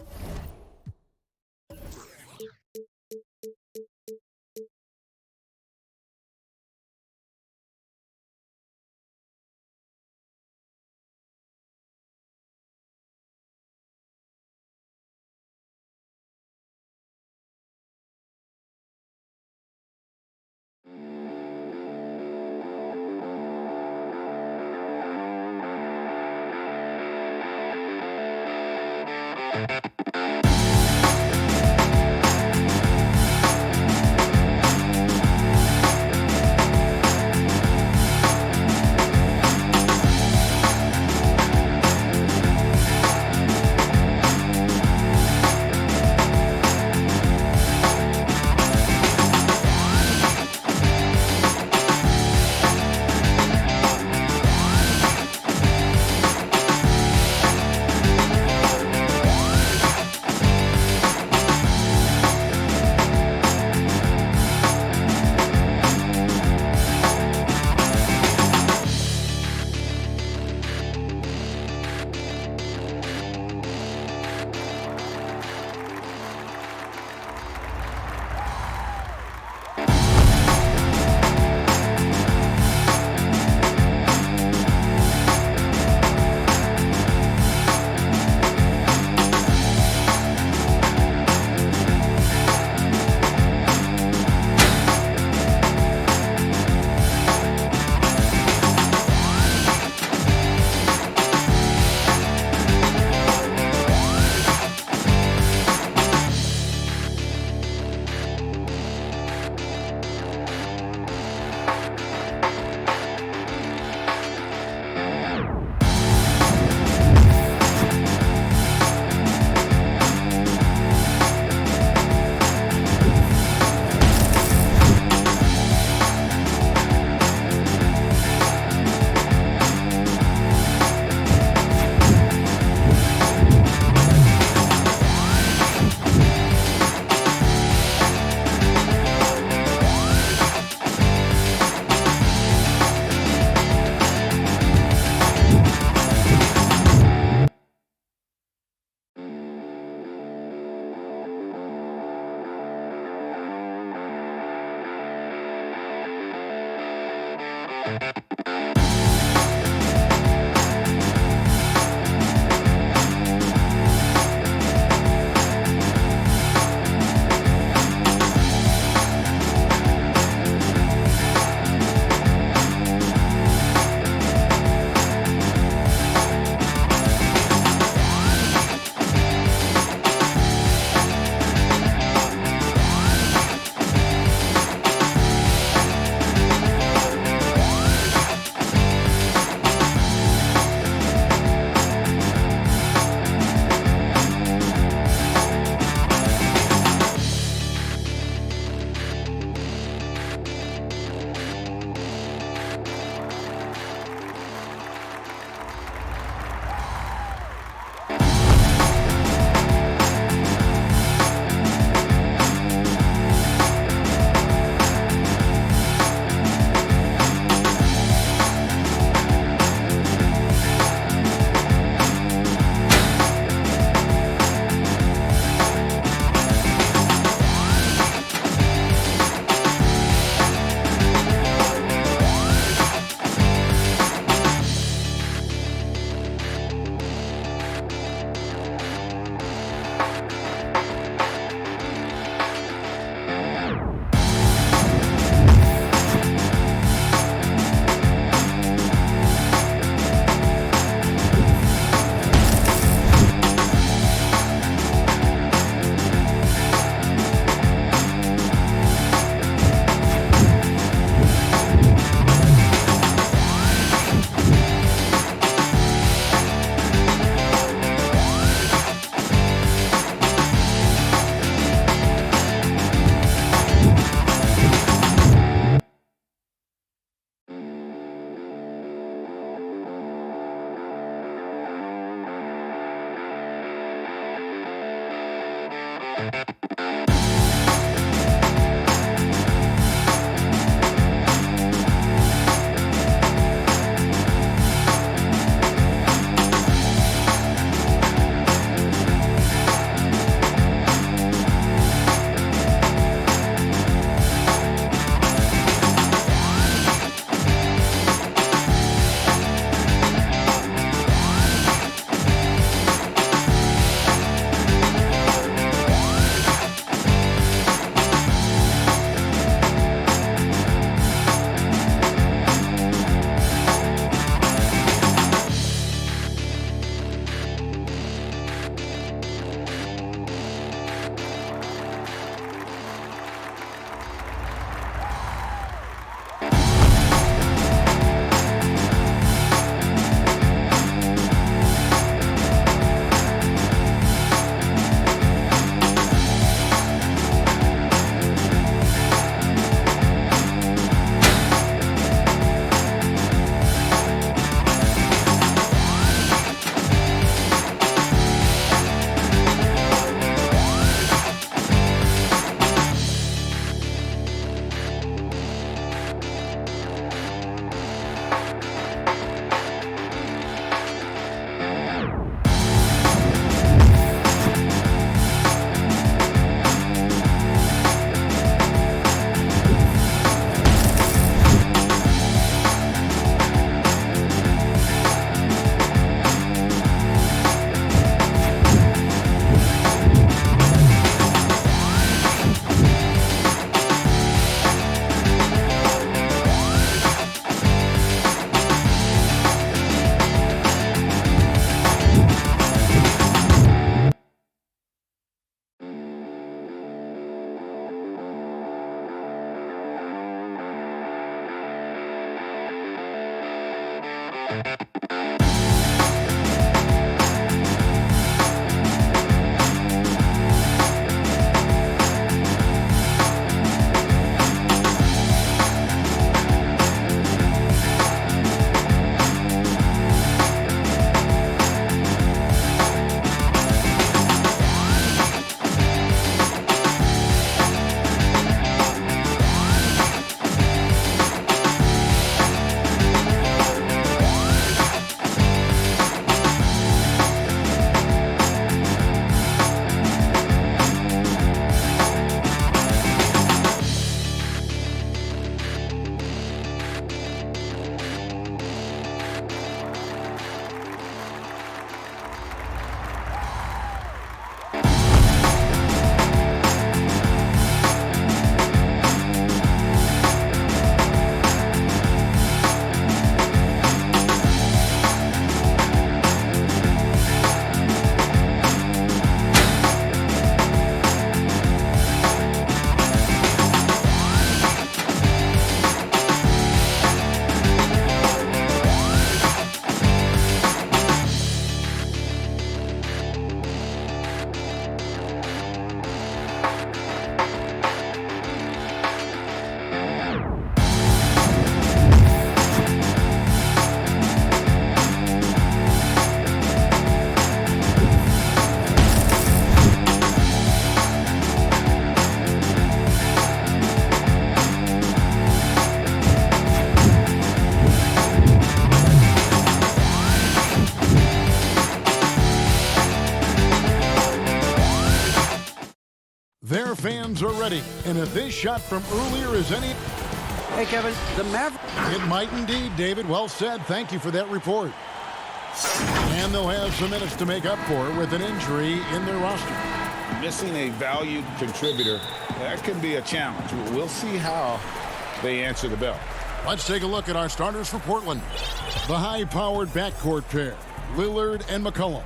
Speaker 1: Their fans are ready, and if this shot from earlier is any...
Speaker 11: Hey, Kevin, the Mavericks...
Speaker 1: It might indeed, David. Well said. Thank you for that report. And they'll have some minutes to make up for with an injury in their roster.
Speaker 2: Missing a valued contributor, that can be a challenge. We'll see how they answer the bell.
Speaker 1: Let's take a look at our starters for Portland. The high-powered backcourt pair, Lillard and McCollum.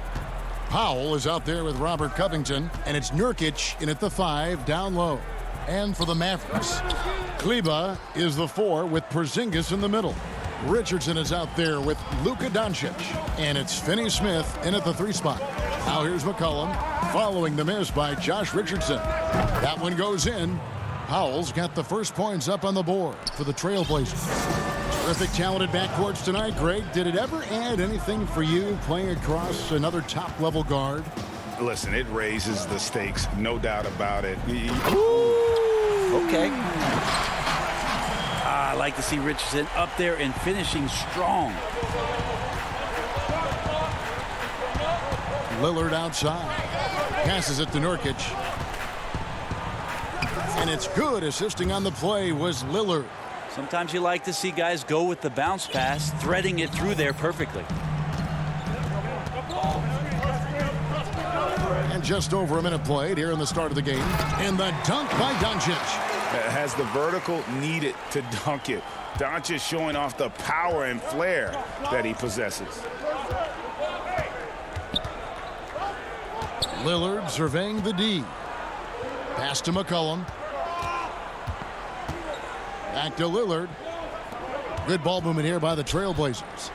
Speaker 1: Powell is out there with Robert Covington, and it's Nurkic in at the 5 down low. And for the Mavericks, Kleba is the 4 with Porzingis in the middle. Richardson is out there with Luka Doncic, and it's Finney-Smith in at the 3 spot. Now here's McCollum following the miss by Josh Richardson. That one goes in. Powell's got the first points up on the board for the Trailblazers. Terrific talented backcourts tonight, Greg. Did it ever add anything for you playing across another top-level guard?
Speaker 2: Listen, it raises the stakes, no doubt about it.
Speaker 12: Okay. I like to see Richardson up there and finishing strong.
Speaker 1: Lillard outside. Passes it to Nurkic. And it's good. Assisting on the play was Lillard.
Speaker 12: Sometimes you like to see guys go with the bounce pass, threading it through there perfectly.
Speaker 1: And just over a minute played here in the start of the game. And the dunk by Doncic.
Speaker 2: Has the vertical needed to dunk it. Doncic showing off the power and flair that he possesses.
Speaker 1: Lillard surveying the D. Pass to McCollum. Back to Lillard. Good ball movement here by the Trailblazers.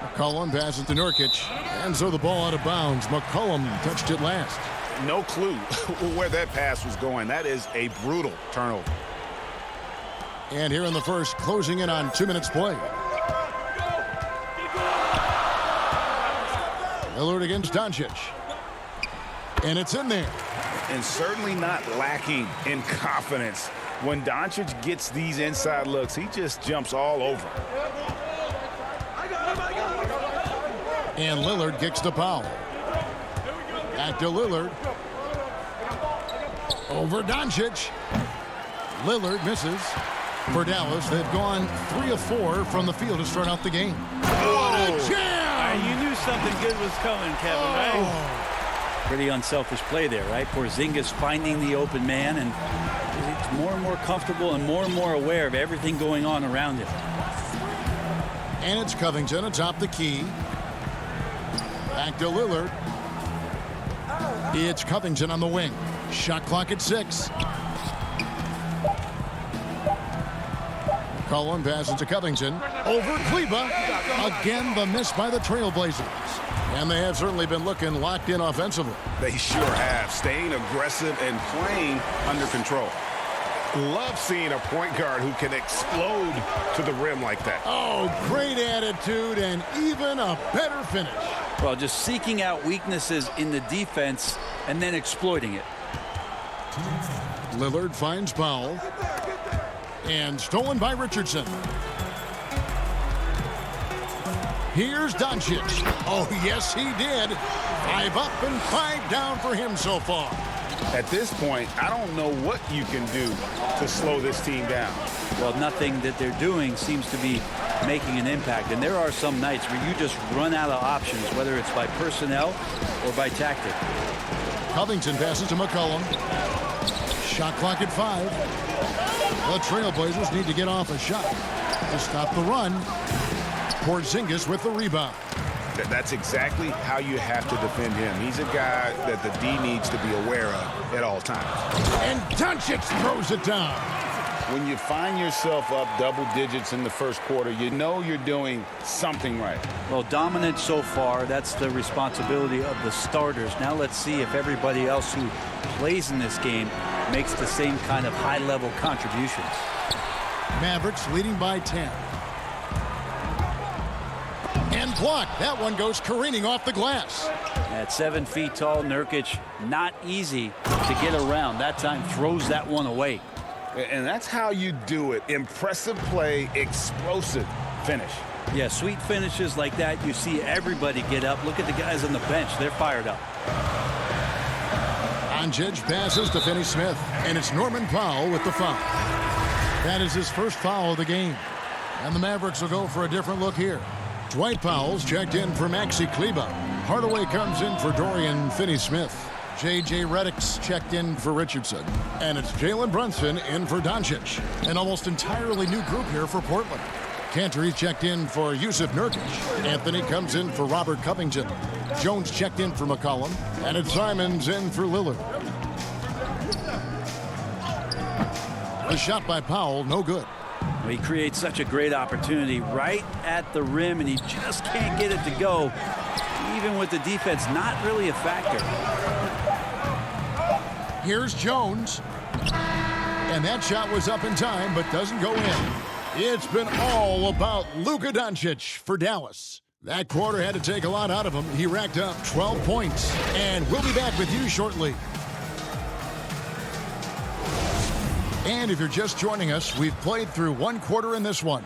Speaker 1: McCollum passes to Nurkic. And so the ball out of bounds. McCollum touched it last.
Speaker 2: No clue where that pass was going. That is a brutal turnover.
Speaker 1: And here in the first, closing in on 2 minutes play. Lillard against Doncic. And it's in there.
Speaker 2: And certainly not lacking in confidence. When Doncic gets these inside looks, he just jumps all over.
Speaker 1: And Lillard kicks the foul. Back to Lillard. Over Doncic. Lillard misses. For Dallas, they've gone 3 of 4 from the field to start out the game. What a jam!
Speaker 12: You knew something good was coming, Kevin, right? Pretty unselfish play there, right? Porzingis finding the open man, and he's more and more comfortable and more aware of everything going on around him.
Speaker 1: And it's Covington atop the key. Back to Lillard. It's Covington on the wing. Shot clock at 6. McCollum passes to Covington. Over Kleba. Again, the miss by the Trailblazers. And they have certainly been looking locked in offensively.
Speaker 2: They sure have. Staying aggressive and playing under control. Love seeing a point guard who can explode to the rim like that.
Speaker 1: Oh, great attitude and even a better finish.
Speaker 12: Well, just seeking out weaknesses in the defense and then exploiting it.
Speaker 1: Lillard finds Powell. And stolen by Richardson. Here's Doncic. Oh, yes, he did. 5 up and 5 down for him so far.
Speaker 2: At this point, I don't know what you can do to slow this team down.
Speaker 12: Well, nothing that they're doing seems to be making an impact. And there are some nights where you just run out of options, whether it's by personnel or by tactic.
Speaker 1: Covington passes to McCollum. Shot clock at 5. The Trailblazers need to get off a shot to stop the run. Porzingis with the rebound.
Speaker 2: That's exactly how you have to defend him. He's a guy that the D needs to be aware of at all times.
Speaker 1: And Doncic throws it down.
Speaker 2: When you find yourself up double digits in the first quarter, you know you're doing something right.
Speaker 12: Well, dominant so far. That's the responsibility of the starters. Now let's see if everybody else who plays in this game makes the same kind of high-level contributions.
Speaker 1: Mavericks leading by 10. And blocked. That one goes careening off the glass.
Speaker 12: At 7 feet tall, Nurkic, not easy to get around. That time throws that one away.
Speaker 2: And that's how you do it. Impressive play, explosive finish.
Speaker 12: Yeah, sweet finishes like that, you see everybody get up. Look at the guys on the bench. They're fired up.
Speaker 1: Doncic passes to Finney Smith, and it's Norman Powell with the foul. That is his first foul of the game. And the Mavericks will go for a different look here. Dwight Powell's checked in for Maxi Kleba. Hardaway comes in for Dorian Finney-Smith. J.J. Redick's checked in for Richardson. And it's Jalen Brunson in for Doncic. An almost entirely new group here for Portland. Cantor checked in for Yusuf Nurkic. Anthony comes in for Robert Covington. Jones checked in for McCollum. And it's Simons in for Lillard. A shot by Powell, no good.
Speaker 12: Well, he creates such a great opportunity right at the rim, and he just can't get it to go. Even with the defense not really a factor.
Speaker 1: Here's Jones. And that shot was up in time, but doesn't go in. It's been all about Luka Doncic for Dallas. That quarter had to take a lot out of him. He racked up 12 points. And we'll be back with you shortly. And if you're just joining us, we've played through one quarter in this one.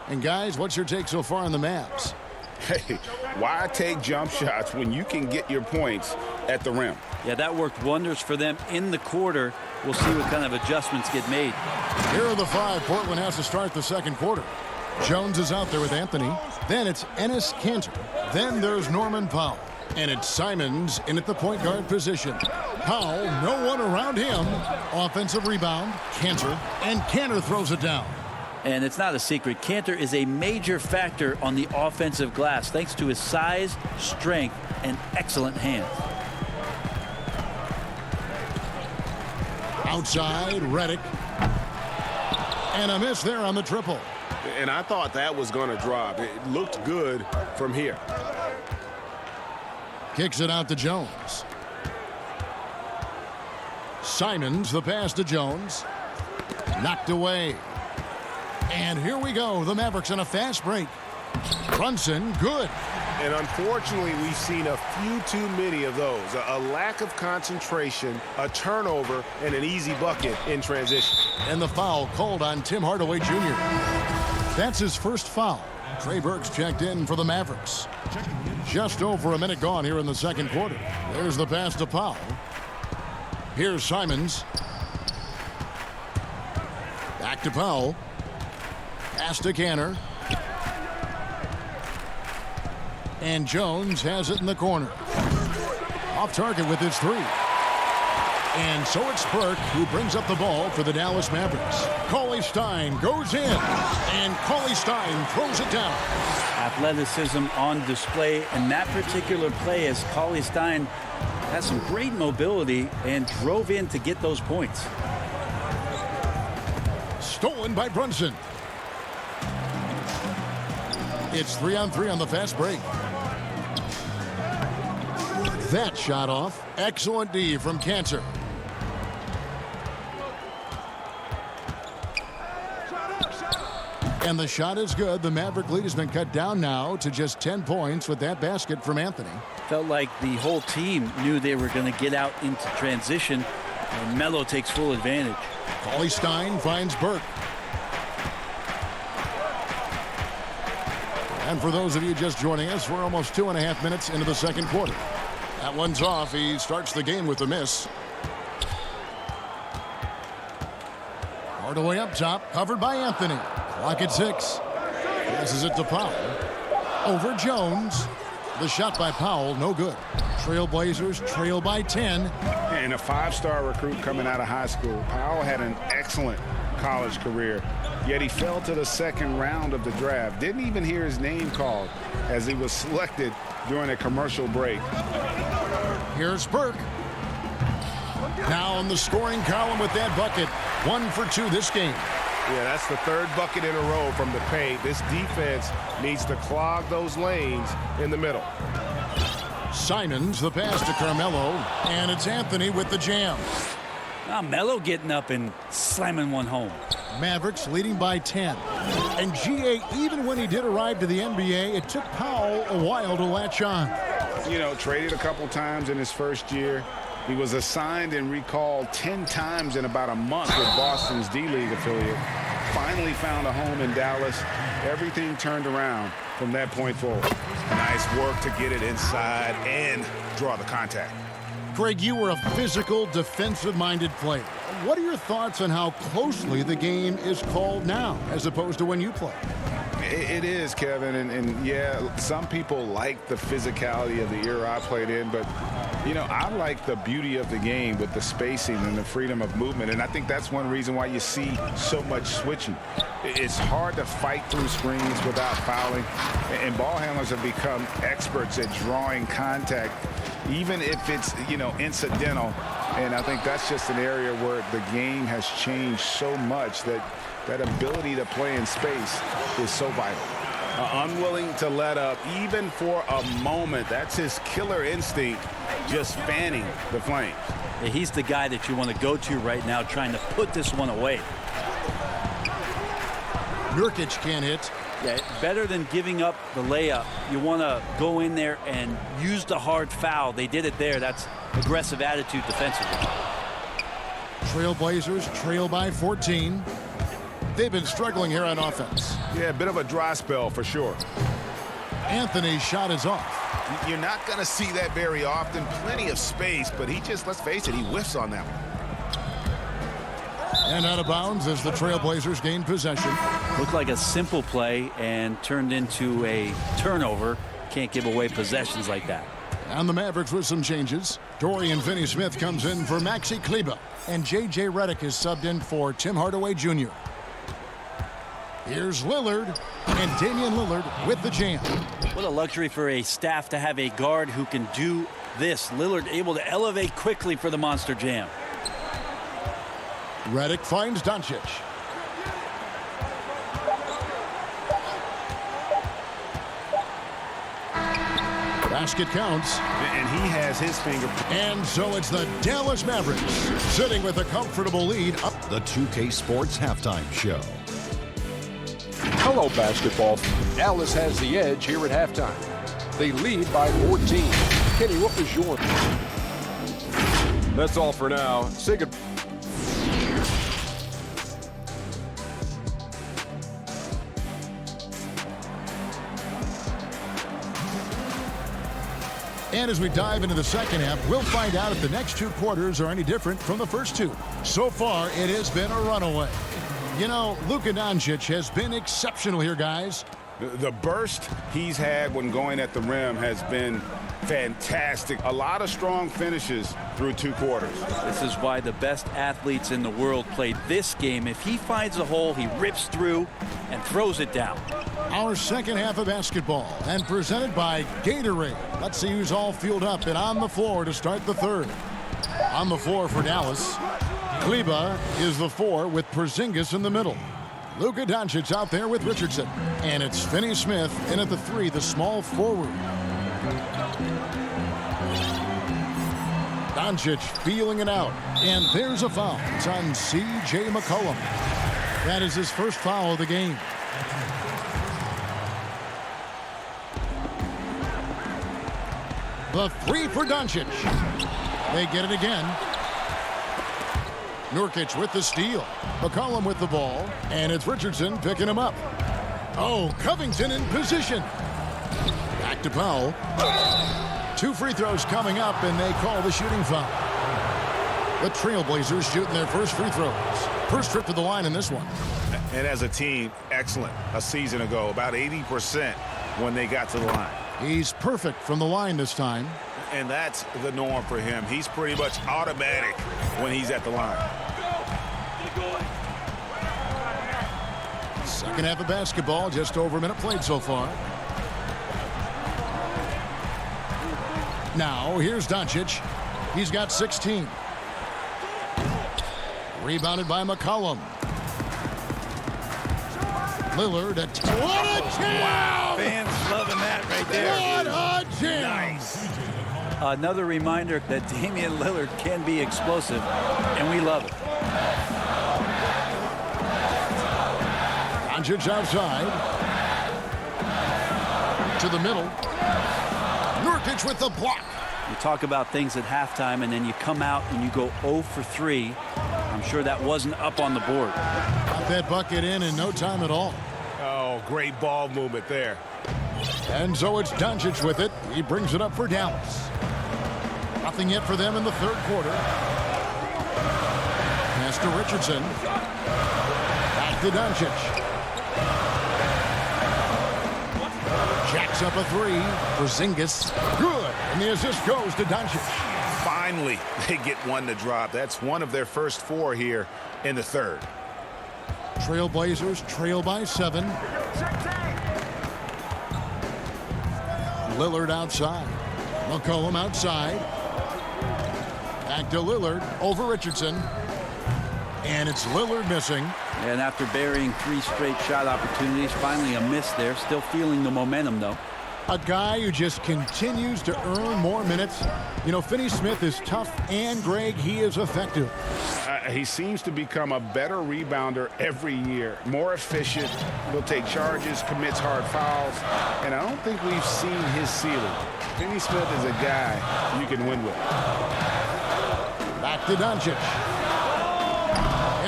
Speaker 1: And guys, what's your take so far on the Mavs?
Speaker 2: Hey, why take jump shots when you can get your points at the rim?
Speaker 12: Yeah, that worked wonders for them in the quarter. We'll see what kind of adjustments get made.
Speaker 1: Here are the five Portland has to start the second quarter. Jones is out there with Anthony. Then it's Enes Kanter. Then there's Norman Powell. And it's Simons in at the point guard position. Powell, no one around him. Offensive rebound, Kanter, and Kanter throws it down.
Speaker 12: And it's not a secret. Kanter is a major factor on the offensive glass thanks to his size, strength, and excellent hands.
Speaker 1: Outside, Redick. And a miss there on the triple.
Speaker 7: And I thought that was going to drop. It looked good from here.
Speaker 1: Kicks it out to Jones. Simons, the pass to Jones. Knocked away. And here we go. The Mavericks on a fast break. Brunson, good.
Speaker 7: And unfortunately, we've seen a few too many of those. A lack of concentration, a turnover, and an easy bucket in transition.
Speaker 1: And the foul called on Tim Hardaway Jr. That's his first foul. Trey Burks checked in for the Mavericks. Just over a minute gone here in the second quarter. There's the pass to Powell. Here's Simons. Back to Powell. Pass to Kanter. And Jones has it in the corner. Off target with his three. And so it's Burke who brings up the ball for the Dallas Mavericks. Cauley Stein goes in. And Cauley Stein throws it down.
Speaker 12: Athleticism on display in that particular play as Cauley Stein has some great mobility and drove in to get those points.
Speaker 1: Stolen by Brunson. It's 3-on-3 on the fast break. That shot off. Excellent D from Kanter. And the shot is good. The Maverick lead has been cut down now to just 10 points with that basket from Anthony.
Speaker 12: Felt like the whole team knew they were going to get out into transition, and Melo takes full advantage.
Speaker 1: Cauley Stein finds Burke. And for those of you just joining us, we're almost 2.5 minutes into the second quarter. That one's off. He starts the game with a miss. Hardaway up top, covered by Anthony. Clock at 6. Passes it to Powell. Over Jones. The shot by Powell, no good. Trailblazers trail by 10.
Speaker 2: And a five-star recruit coming out of high school. Powell had an excellent college career, yet he fell to the second round of the draft. Didn't even hear his name called as he was selected during a commercial break.
Speaker 1: Here's Burke. Now in the scoring column with that bucket. 1 for 2 this game.
Speaker 7: Yeah, that's the third bucket in a row from the paint. This defense needs to clog those lanes in the middle.
Speaker 1: Simons, the pass to Carmelo, and it's Anthony with the jam.
Speaker 12: Now Melo getting up and slamming one home.
Speaker 1: Mavericks leading by 10. And GA, even when he did arrive to the NBA, it took Powell a while to latch on.
Speaker 2: You know, traded a couple times in his first year. He was assigned and recalled 10 times in about a month with Boston's D-League affiliate. Finally found a home in Dallas. Everything turned around from that point forward.
Speaker 7: Nice work to get it inside and draw the contact.
Speaker 1: Craig, you were a physical, defensive-minded player. What are your thoughts on how closely the game is called now as opposed to when you played?
Speaker 2: It is, Kevin, and yeah, some people like the physicality of the era I played in, but you know, I like the beauty of the game with the spacing and the freedom of movement, and I think that's one reason why you see so much switching. It's hard to fight through screens without fouling, and ball handlers have become experts at drawing contact, even if it's, you know, incidental, and I think that's just an area where the game has changed so much that that ability to play in space is so vital.
Speaker 7: Unwilling to let up even for a moment. That's his killer instinct, just fanning the flames.
Speaker 12: Yeah, he's the guy that you want to go to right now, trying to put this one away.
Speaker 1: Nurkic can't hit.
Speaker 12: Yeah, better than giving up the layup. You want to go in there and use the hard foul. They did it there. That's aggressive attitude defensively.
Speaker 1: Trailblazers trail by 14. They've been struggling here on offense.
Speaker 2: Yeah, a bit of a dry spell for sure.
Speaker 1: Anthony's shot is off.
Speaker 2: You're not going to see that very often. Plenty of space, but he just, let's face it, he whiffs on that one.
Speaker 1: And out of bounds as the Trailblazers gain possession.
Speaker 12: Looked like a simple play and turned into a turnover. Can't give away possessions like that.
Speaker 1: And the Mavericks with some changes. Dorian Finney-Smith comes in for Maxi Kleber. And J.J. Redick is subbed in for Tim Hardaway Jr. Here's Lillard, and Damian Lillard with the jam.
Speaker 12: What a luxury for a staff to have a guard who can do this. Lillard able to elevate quickly for the monster jam.
Speaker 1: Redick finds Doncic. Basket counts.
Speaker 7: And he has his finger.
Speaker 1: And so it's the Dallas Mavericks sitting with a comfortable lead up.
Speaker 5: The 2K Sports Halftime Show.
Speaker 6: Hello, basketball. Dallas has the edge here at halftime. They lead by 14. Kenny, what was your... That's all for now. Say good...
Speaker 1: And as we dive into the second half, we'll find out if the next two quarters are any different from the first two. So far, it has been a runaway. You know, Luka Doncic has been exceptional here, guys.
Speaker 2: The burst he's had when going at the rim has been fantastic. A lot of strong finishes through two quarters.
Speaker 12: This is why the best athletes in the world play this game. If he finds a hole, he rips through and throws it down.
Speaker 1: Our second half of basketball, and presented by Gatorade. Let's see who's all fueled up and on the floor to start the third. On the floor for Dallas, Kleber is the 4 with Porzingis in the middle. Luka Doncic out there with Richardson. And it's Finney-Smith in at the 3, the small forward. Doncic feeling it out. And there's a foul. It's on C.J. McCollum. That is his first foul of the game. The 3 for Doncic. They get it again. Nurkic with the steal. McCollum with the ball. And it's Richardson picking him up. Oh, Covington in position. Back to Powell. 2 free throws coming up, and they call the shooting foul. The Trailblazers shooting their first free throws. First trip to the line in this one.
Speaker 7: And as a team, excellent a season ago. About 80% when they got to the line.
Speaker 1: He's perfect from the line this time.
Speaker 7: And that's the norm for him. He's pretty much automatic when he's at the line.
Speaker 1: Second half of basketball, just over a minute played so far. Now, here's Doncic. He's got 16. Rebounded by McCollum. Lillard at... What a jam!
Speaker 12: Wow, fans loving that right there.
Speaker 1: What a jam!
Speaker 12: Nice. Another reminder that Damian Lillard can be explosive, and we love it.
Speaker 1: Doncic outside. To the middle. Nurkic with the block.
Speaker 12: You talk about things at halftime, and then you come out and you go 0 for 3. I'm sure that wasn't up on the board.
Speaker 1: Got that bucket in no time at all.
Speaker 7: Oh, great ball movement there.
Speaker 1: And so it's Doncic with it. He brings it up for Dallas. Nothing yet for them in the third quarter. Pass to Richardson. Back to Doncic. Jacks up a 3. Porzingis. Good. And the assist goes to Doncic.
Speaker 2: Finally, they get one to drop. That's one of their first 4 here in the third.
Speaker 1: Trailblazers trail by 7. Lillard outside. McCollum outside. Back to Lillard over Richardson. And it's Lillard missing.
Speaker 12: And after burying 3 straight shot opportunities, finally a miss there. Still feeling the momentum, though.
Speaker 1: A guy who just continues to earn more minutes. You know, Finney Smith is tough, and, Greg, he is effective.
Speaker 2: He seems to become a better rebounder every year, more efficient. He'll take charges, commits hard fouls, and I don't think we've seen his ceiling. Finney Smith is a guy you can win with.
Speaker 1: Back to Doncic.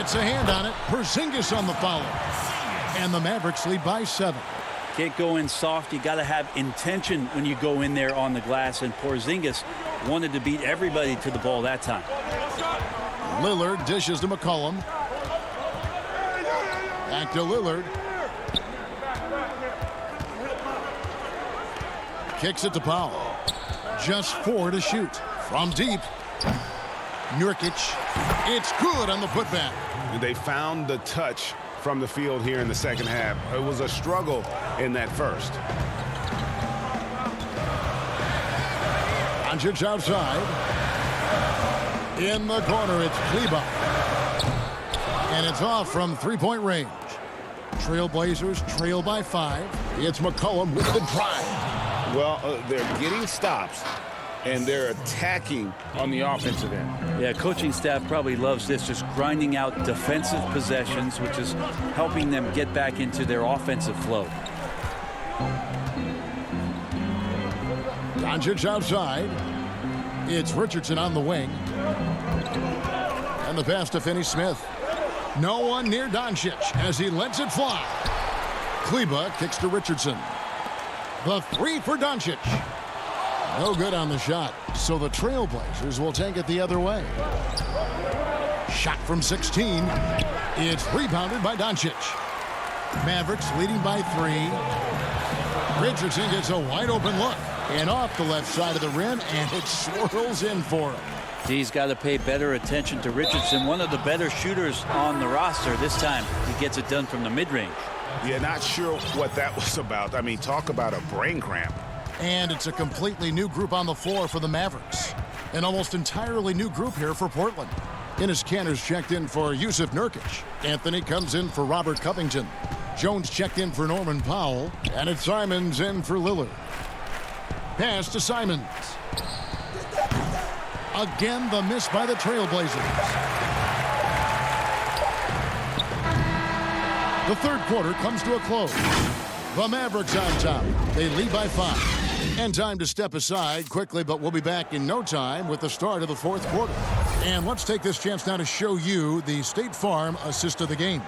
Speaker 1: It's a hand on it. Porzingis on the foul. And the Mavericks lead by 7.
Speaker 12: Can't go in soft. You got to have intention when you go in there on the glass, and Porzingis wanted to beat everybody to the ball that time.
Speaker 1: Lillard dishes to McCollum. Back to Lillard. Kicks it to Powell. Just 4 to shoot. From deep. Nurkic. It's good on the putback.
Speaker 2: They found the touch from the field here in the second half. It was a struggle in that first.
Speaker 1: Doncic outside. In the corner, it's Kleber. And it's off from three-point range. Trailblazers trail by 5. It's McCollum with the drive.
Speaker 2: Well, they're getting stops, and they're attacking on the offensive end.
Speaker 12: Yeah, coaching staff probably loves this, just grinding out defensive possessions, which is helping them get back into their offensive flow.
Speaker 1: Doncic outside. It's Richardson on the wing. And the pass to Finney Smith. No one near Doncic as he lets it fly. Kleber kicks to Richardson. The 3 for Doncic. No good on the shot, so the Trailblazers will take it the other way. Shot from 16. It's rebounded by Doncic. Mavericks leading by 3. Richardson gets a wide open look. And off the left side of the rim, and it swirls in for him.
Speaker 12: He's got to pay better attention to Richardson, one of the better shooters on the roster. This time, he gets it done from the mid-range.
Speaker 2: Yeah, not sure what that was about. I mean, talk about a brain cramp.
Speaker 1: And it's a completely new group on the floor for the Mavericks. An almost entirely new group here for Portland. Enes Kanter's checked in for Yusuf Nurkic. Anthony comes in for Robert Covington. Jones checked in for Norman Powell. And it's Simons in for Lillard. Pass to Simons. Again, the miss by the Trailblazers. The third quarter comes to a close. The Mavericks on top. They lead by 5. And time to step aside quickly, but we'll be back in no time with the start of the fourth quarter. And let's take this chance now to show you the State Farm assist of the game.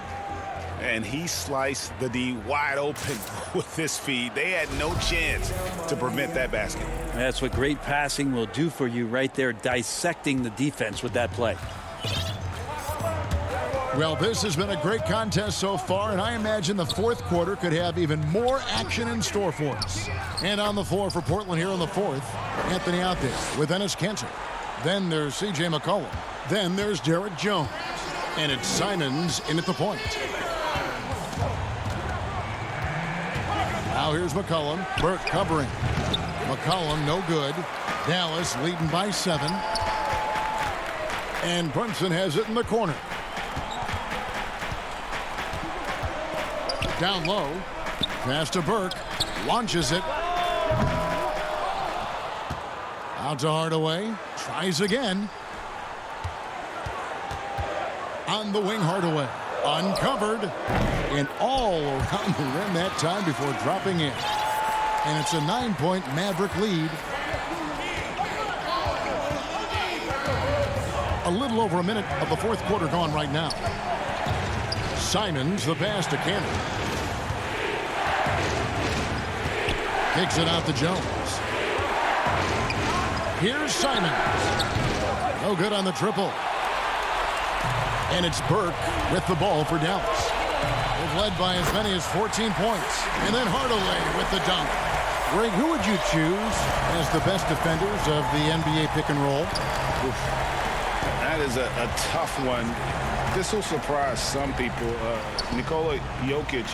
Speaker 2: And he sliced the D wide open with this feed. They had no chance to prevent that basket.
Speaker 12: That's what great passing will do for you right there, dissecting the defense with that play.
Speaker 1: Well, this has been a great contest so far, and I imagine the fourth quarter could have even more action in store for us. And on the floor for Portland here in the fourth, Anthony out there with Enes Kanter. Then there's C.J. McCollum. Then there's Derek Jones. And it's Simons in at the point. Now here's McCollum. Burke covering. McCollum no good. Dallas leading by 7. And Brunson has it in the corner. Down low. Pass to Burke. Launches it. Out to Hardaway. Tries again. On the wing, Hardaway. Uncovered. And all around the rim that time before dropping in. And it's a 9-point Maverick lead. A little over a minute of the fourth quarter gone right now. Simons, the pass to Kanter. Kicks it out to Jones. Here's Simons. No good on the triple. And it's Burke with the ball for Dallas. They've led by as many as 14 points. And then Hardaway with the dunk. Greg, who would you choose as the best defenders of the NBA pick and roll?
Speaker 2: That is a tough one. This will surprise some people. Nikola Jokic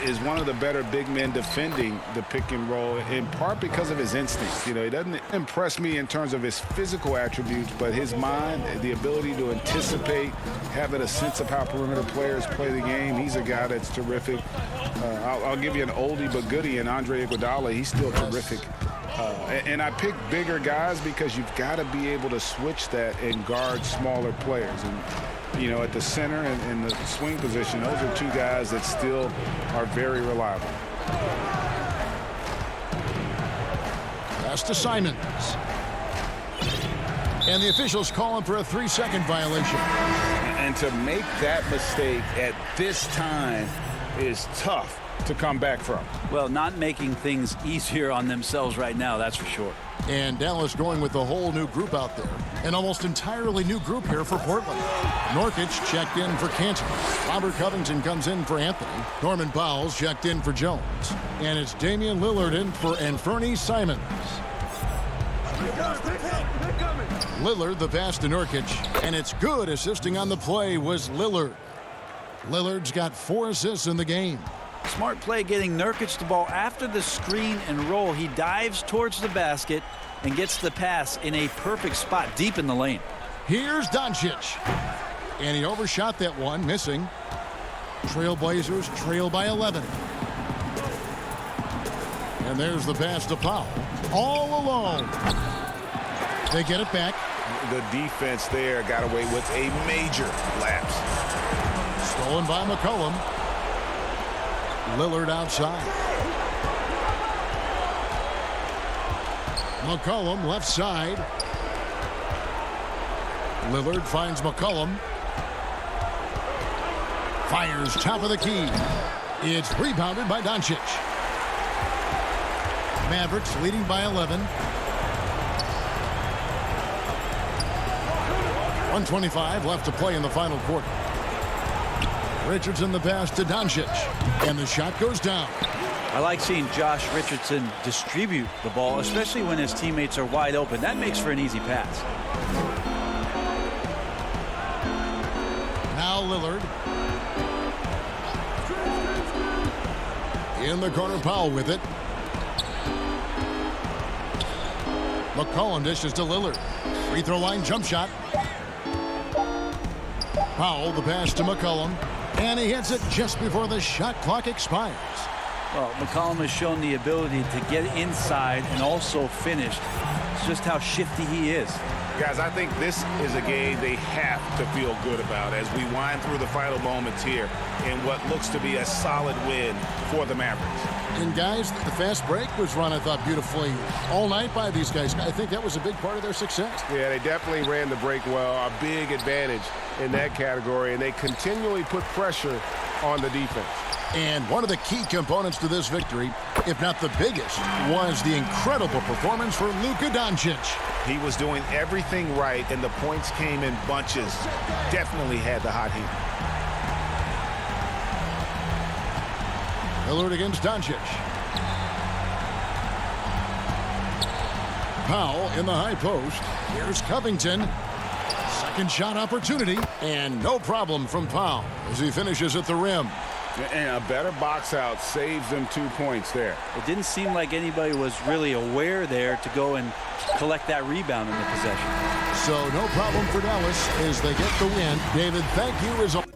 Speaker 2: is one of the better big men defending the pick and roll, in part because of his instincts. You know, he doesn't impress me in terms of his physical attributes, but his mind, the ability to anticipate, having a sense of how perimeter players play the game. He's a guy that's terrific. I'll give you an oldie but goodie in Andre Iguodala. He's still terrific. And I pick bigger guys because you've got to be able to switch that and guard smaller players. And you know, at the center and the swing position, those are two guys that still are very reliable.
Speaker 1: Pass to Simons. And the officials call him for a 3-second violation.
Speaker 4: And to make that mistake at this time is tough to come back from.
Speaker 12: Well, not making things easier on themselves right now, that's for sure.
Speaker 1: And Dallas going with a whole new group out there. An almost entirely new group here for Portland. Nurkic checked in for Cantor. Robert Covington comes in for Anthony. Norman Powell's checked in for Jones. And it's Damian Lillard in for Anfernee Simons. Lillard the pass to Nurkic. And it's good. Assisting on the play was Lillard. Lillard's got 4 assists in the game.
Speaker 12: Smart play getting Nurkic the ball after the screen and roll. He dives towards the basket and gets the pass in a perfect spot deep in the lane.
Speaker 1: Here's Doncic. And he overshot that one, missing. Trailblazers trail by 11. And there's the pass to Powell. All alone. They get it back.
Speaker 2: The defense there got away with a major lapse.
Speaker 1: Stolen by McCollum. Lillard outside. McCollum left side. Lillard finds McCollum. Fires top of the key. It's rebounded by Doncic. Mavericks leading by 11. 1:25 left to play in the final quarter. Richardson the pass to Doncic. And the shot goes down.
Speaker 12: I like seeing Josh Richardson distribute the ball, especially when his teammates are wide open. That makes for an easy pass.
Speaker 1: Now Lillard. In the corner, Powell with it. McCollum dishes to Lillard. Free throw line jump shot. Powell the pass to McCollum. And he hits it just before the shot clock expires.
Speaker 12: Well, McCollum has shown the ability to get inside and also finish. It's just how shifty he is.
Speaker 7: Guys, I think this is a game they have to feel good about as we wind through the final moments here in what looks to be a solid win for the Mavericks.
Speaker 1: And guys, the fast break was run, I thought, beautifully all night by these guys. I think that was a big part of their success.
Speaker 7: Yeah, they definitely ran the break well. A big advantage in that category, and they continually put pressure on the defense.
Speaker 1: And one of the key components to this victory, if not the biggest, was the incredible performance for Luka Doncic.
Speaker 2: He was doing everything right, and the points came in bunches. Definitely had the hot heat.
Speaker 1: Lillard against Doncic. Powell in the high post. Here's Covington. Second shot opportunity. And no problem from Powell as he finishes at the rim.
Speaker 4: And a better box out saves them 2 points there.
Speaker 12: It didn't seem like anybody was really aware there to go and collect that rebound in the possession.
Speaker 1: So no problem for Dallas as they get the win. David, thank you as always.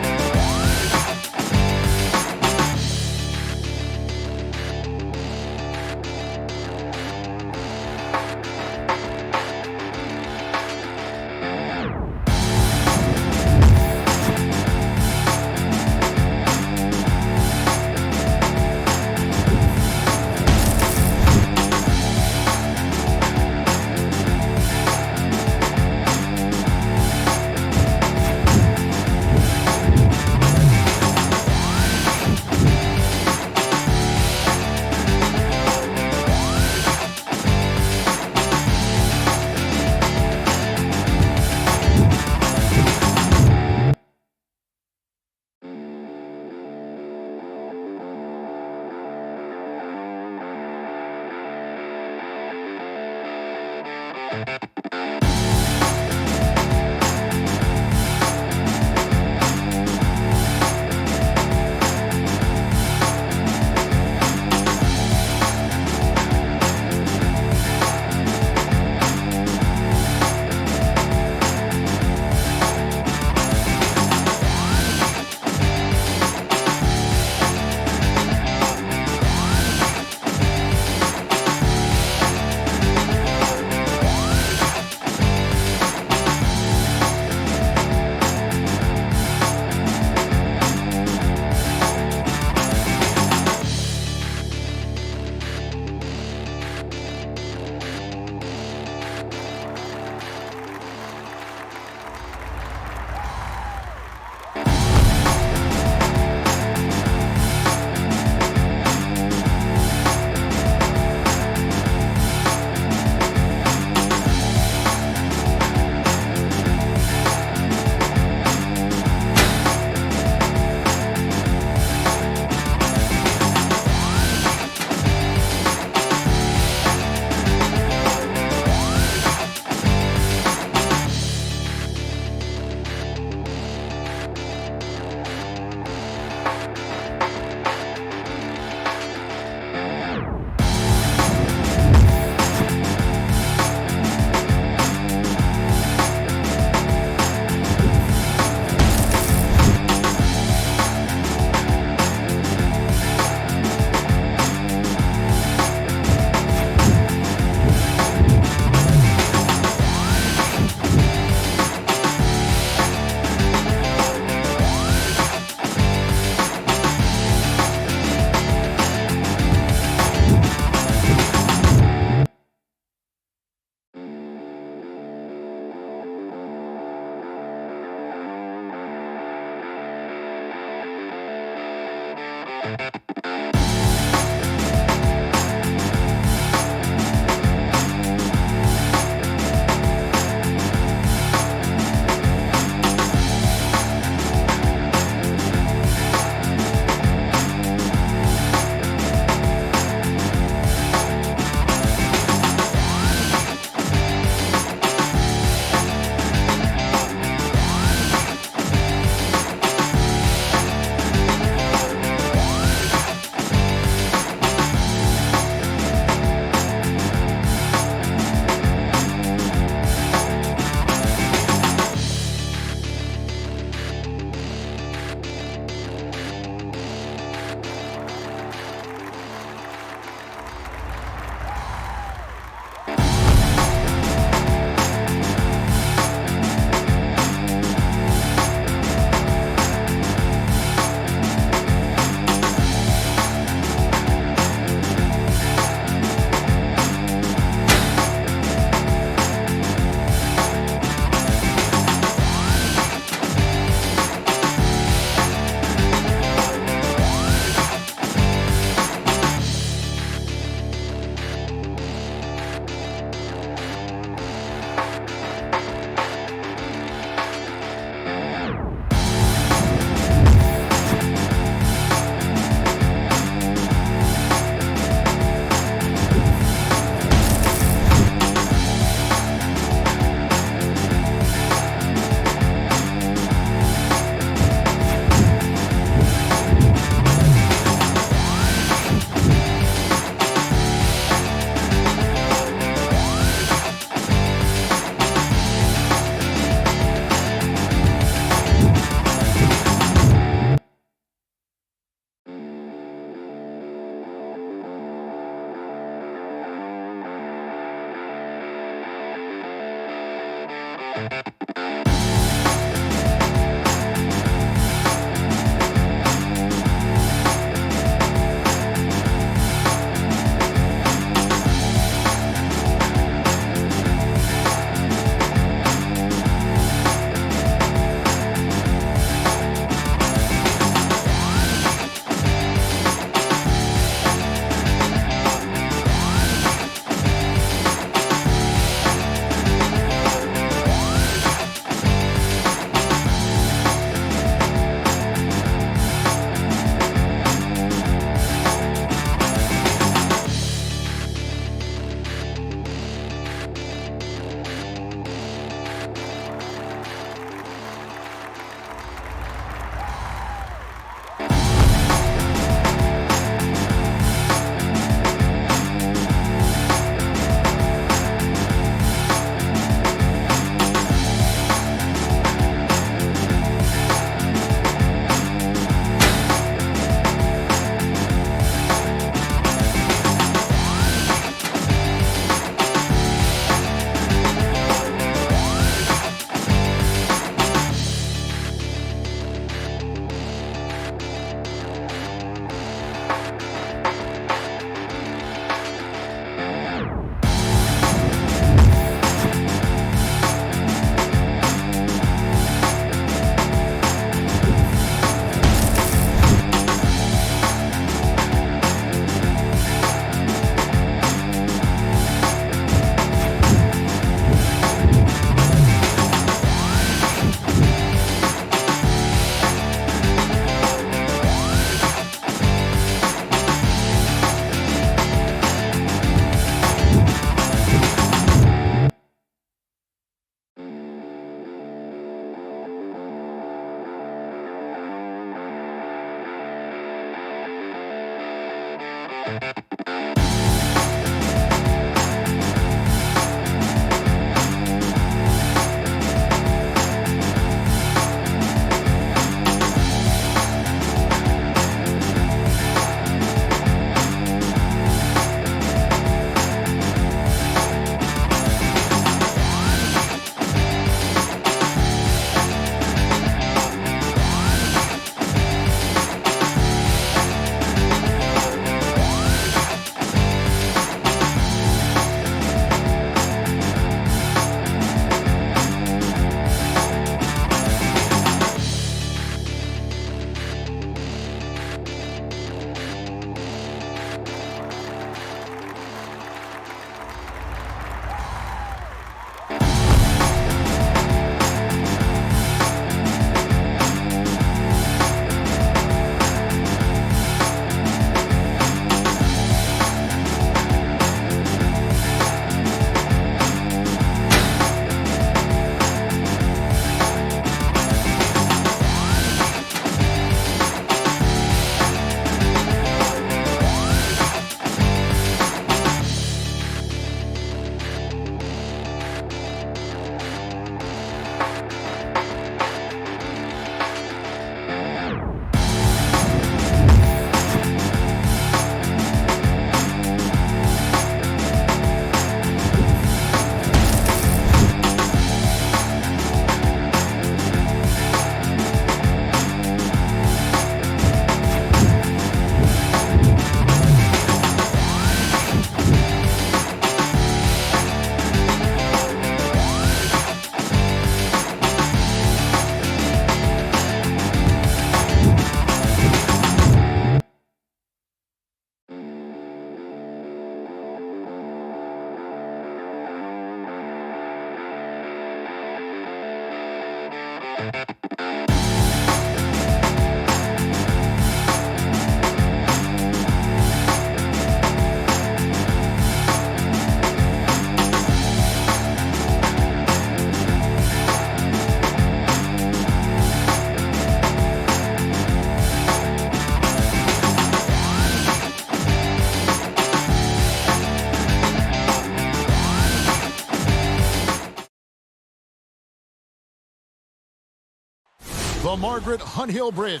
Speaker 1: the Margaret Hunt Hill Bridge.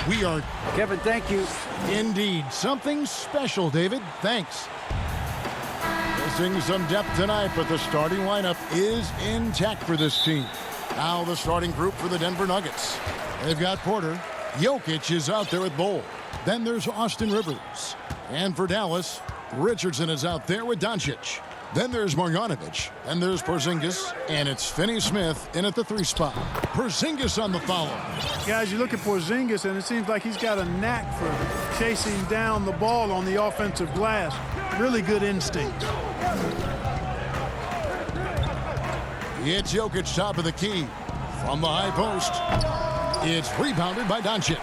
Speaker 1: We are...
Speaker 11: Kevin, thank you.
Speaker 1: Indeed. Something special, David. Thanks. Missing some depth tonight, but the starting lineup is intact for this team. Now the starting group for the Denver Nuggets. They've got Porter. Jokic is out there with Bol. Then there's Austin Rivers. And for Dallas, Richardson is out there with Doncic. Then there's Marjanovic. Then there's Porzingis. And it's Finney-Smith in at the 3 spot. Porzingis on the follow.
Speaker 13: Guys, you look at Porzingis, and it seems like he's got a knack for chasing down the ball on the offensive glass. Really good instinct.
Speaker 1: It's Jokic top of the key. From the high post. It's rebounded by Doncic.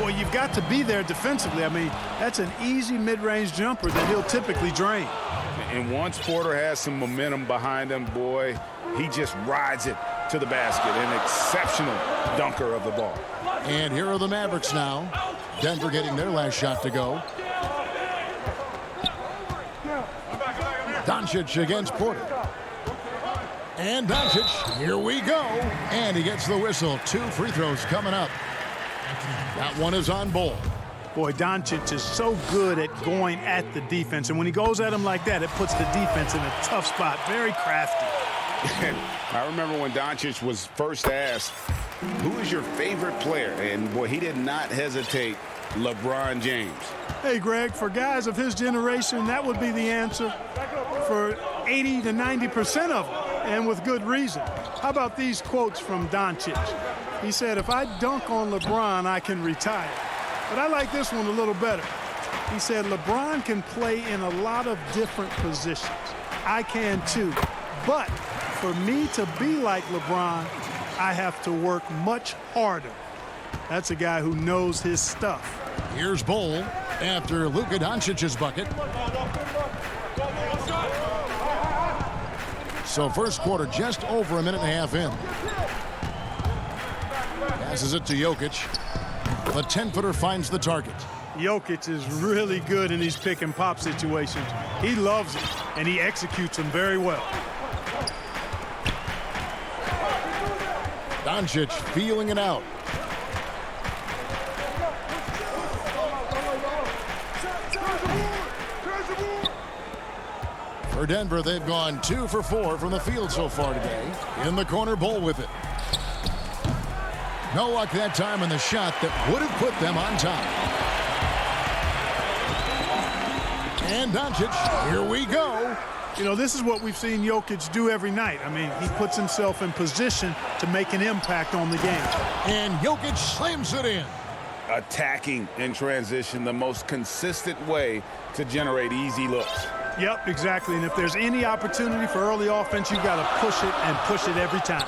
Speaker 13: Well, you've got to be there defensively. I mean, that's an easy mid-range jumper that he'll typically drain.
Speaker 2: And once Porter has some momentum behind him, boy, he just rides it to the basket. An exceptional dunker of the ball.
Speaker 1: And here are the Mavericks now. Denver getting their last shot to go. Doncic against Porter. And Doncic, here we go. And he gets the whistle. 2 free throws coming up. That one is on Bol.
Speaker 13: Boy, Doncic is so good at going at the defense. And when he goes at him like that, it puts the defense in a tough spot. Very crafty.
Speaker 2: I remember when Doncic was first asked, who is your favorite player? And, boy, he did not hesitate. LeBron James.
Speaker 13: Hey, Greg, for guys of his generation, that would be the answer for 80 to 90% of them, and with good reason. How about these quotes from Doncic? He said, if I dunk on LeBron, I can retire. But I like this one a little better. He said, LeBron can play in a lot of different positions. I can too. But for me to be like LeBron, I have to work much harder. That's a guy who knows his stuff.
Speaker 1: Here's Bol after Luka Doncic's bucket. So first quarter just over a minute and a half in. Passes it to Jokic. The 10-footer finds the target.
Speaker 13: Jokic is really good in these pick and pop situations. He loves it, and he executes them very well.
Speaker 1: Doncic feeling it out. For Denver, they've gone 2 for 4 from the field so far today. In the corner, Bol with it. No luck that time on the shot that would have put them on top. And Doncic, here we go.
Speaker 13: You know, this is what we've seen Jokic do every night. I mean, he puts himself in position to make an impact on the game.
Speaker 1: And Jokic slams it in.
Speaker 2: Attacking in transition, the most consistent way to generate easy looks.
Speaker 13: Yep, exactly. And if there's any opportunity for early offense, you've got to push it and push it every time.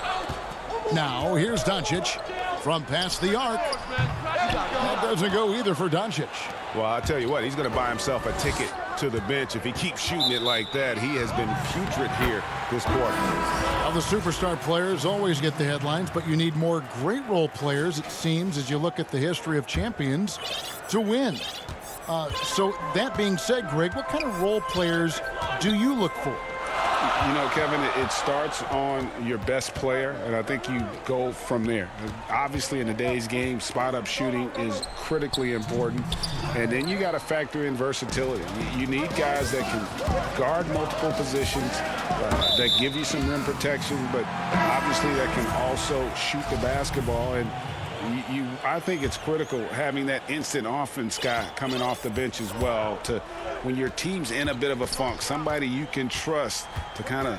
Speaker 1: Now, here's Doncic from past the arc. That doesn't go either for Doncic.
Speaker 2: Well, I'll tell you what, he's going to buy himself a ticket to the bench. If he keeps shooting it like that, he has been putrid here this quarter.
Speaker 1: Well, the superstar players always get the headlines, but you need more great role players, it seems, as you look at the history of champions, to win. So that being said, Greg, what kind of role players do you look for?
Speaker 2: You know, Kevin, it starts on your best player, and I think you go from there. Obviously, in today's game, spot-up shooting is critically important, and then you got to factor in versatility. You need guys that can guard multiple positions, that give you some rim protection, but obviously that can also shoot the basketball. And I think it's critical having that instant offense guy coming off the bench as well to when your team's in a bit of a funk, somebody you can trust to kind of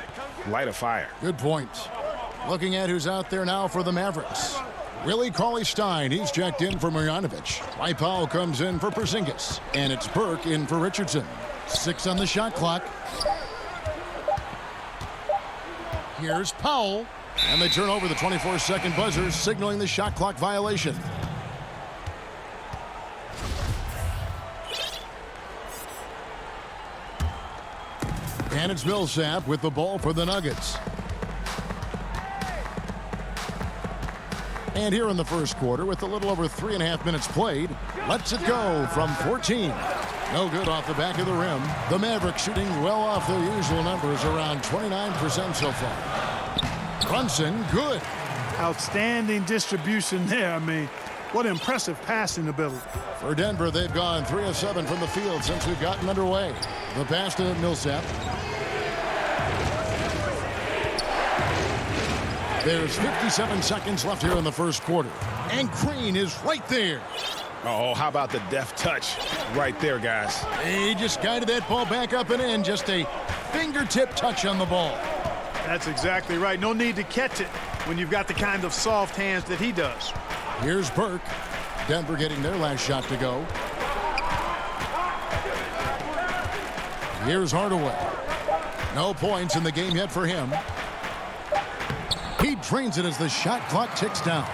Speaker 2: light a fire.
Speaker 1: Good point. Looking at who's out there now for the Mavericks. Willie Cauley-Stein, he's checked in for Marjanovic. Dwight Powell comes in for Porzingis. And it's Burke in for Richardson. 6 on the shot clock. Here's Powell. And they turn over the 24-second buzzer, signaling the shot clock violation. And it's Millsap with the ball for the Nuggets. And here in the first quarter, with a little over 3.5 minutes played, lets it go from 14. No good off the back of the rim. The Mavericks shooting well off their usual numbers, around 29% so far. Brunson, good.
Speaker 13: Outstanding distribution there. I mean, what impressive passing ability.
Speaker 1: For Denver, they've gone 3 of 7 from the field since we've gotten underway. The pass to Millsap. There's 57 seconds left here in the first quarter. And Crane is right there.
Speaker 4: Oh, how about the deft touch right there, guys?
Speaker 1: He just guided that ball back up and in. Just a fingertip touch on the ball.
Speaker 13: That's exactly right. No need to catch it when you've got the kind of soft hands that he does.
Speaker 1: Here's Burke. Denver getting their last shot to go. Here's Hardaway. No points in the game yet for him. He drains it as the shot clock ticks down.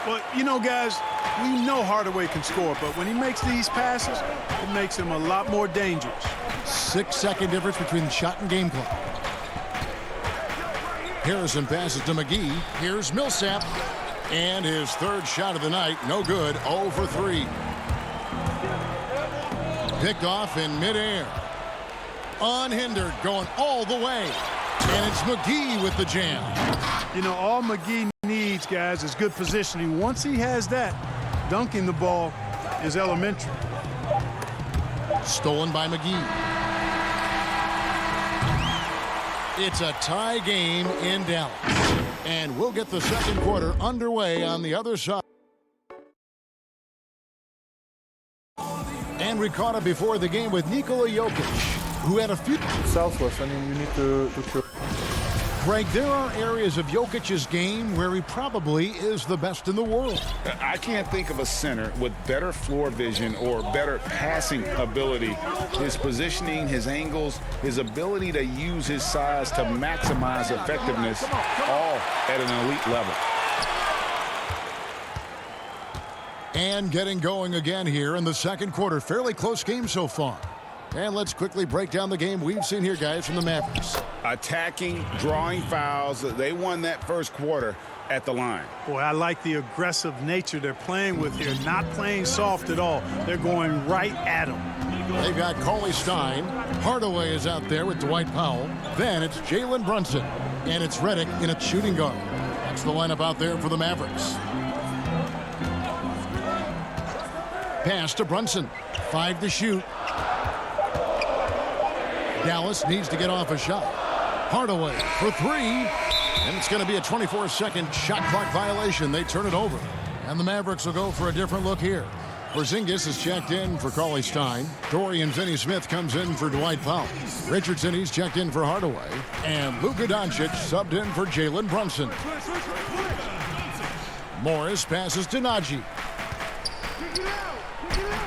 Speaker 13: Well, you know, guys, we know Hardaway can score, but when he makes these passes, it makes him a lot more dangerous.
Speaker 1: 6-second difference between shot and game clock. Harrison passes to McGee. Here's Millsap. And his third shot of the night, no good, 0 for 3. Picked off in midair. Unhindered, going all the way. And it's McGee with the jam.
Speaker 13: You know, all McGee needs, guys, is good positioning. Once he has that, dunking the ball is elementary.
Speaker 1: Stolen by McGee. It's a tie game in Dallas. And we'll get the second quarter underway on the other side. And we caught up before the game with Nikola Jokic, who had a few...
Speaker 14: Southwest, I mean, you need to
Speaker 1: Greg, there are areas of Jokic's game where he probably is the best in the world.
Speaker 4: I can't think of a center with better floor vision or better passing ability. His positioning, his angles, his ability to use his size to maximize effectiveness, all at an elite level.
Speaker 1: And getting going again here in the second quarter. Fairly close game so far. And let's quickly break down the game we've seen here, guys, from the Mavericks.
Speaker 4: Attacking, drawing fouls. They won that first quarter at the line.
Speaker 13: Boy, I like the aggressive nature they're playing with here. Not playing soft at all. They're going right at him.
Speaker 1: They've got Cauley Stein. Hardaway is out there with Dwight Powell. Then it's Jalen Brunson. And it's Redick in a shooting guard. That's the lineup out there for the Mavericks. Pass to Brunson. 5 to shoot. Dallas needs to get off a shot. Hardaway for 3. And it's going to be a 24-second shot clock violation. They turn it over. And the Mavericks will go for a different look here. Porzingis is checked in for Cauley Stein. Dorian Finney-Smith comes in for Dwight Powell. Richardson, he's checked in for Hardaway. And Luka Doncic subbed in for Jalen Brunson. Morris passes to Najee.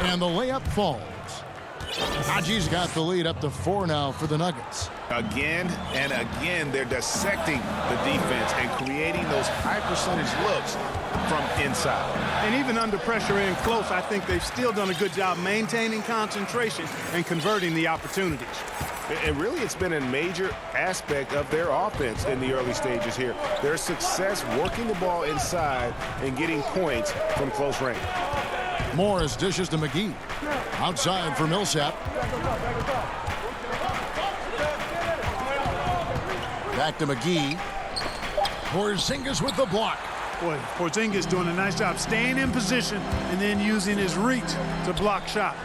Speaker 1: And the layup falls. Najee's got the lead up to 4 now for the Nuggets.
Speaker 7: Again and again, they're dissecting the defense and creating those high percentage looks from inside.
Speaker 13: And even under pressure and close, I think they've still done a good job maintaining concentration and converting the opportunities.
Speaker 7: And really, it's been a major aspect of their offense in the early stages here. Their success working the ball inside and getting points from close range.
Speaker 1: Morris dishes to McGee. Outside for Millsap. Back to McGee. Porzingis with the block.
Speaker 13: Boy, Porzingis doing a nice job staying in position and then using his reach to block shots.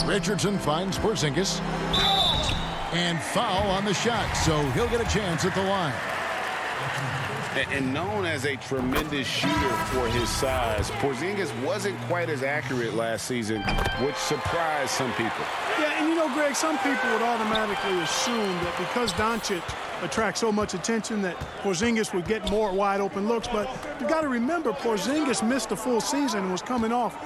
Speaker 1: Richardson finds Porzingis. And foul on the shot, so he'll get a chance at the line.
Speaker 4: And known as a tremendous shooter for his size, Porzingis wasn't quite as accurate last season, which surprised some people.
Speaker 13: Yeah, and you know, Greg, some people would automatically assume that because Doncic attracts so much attention that Porzingis would get more wide open looks, but you got to remember Porzingis missed a full season and was coming off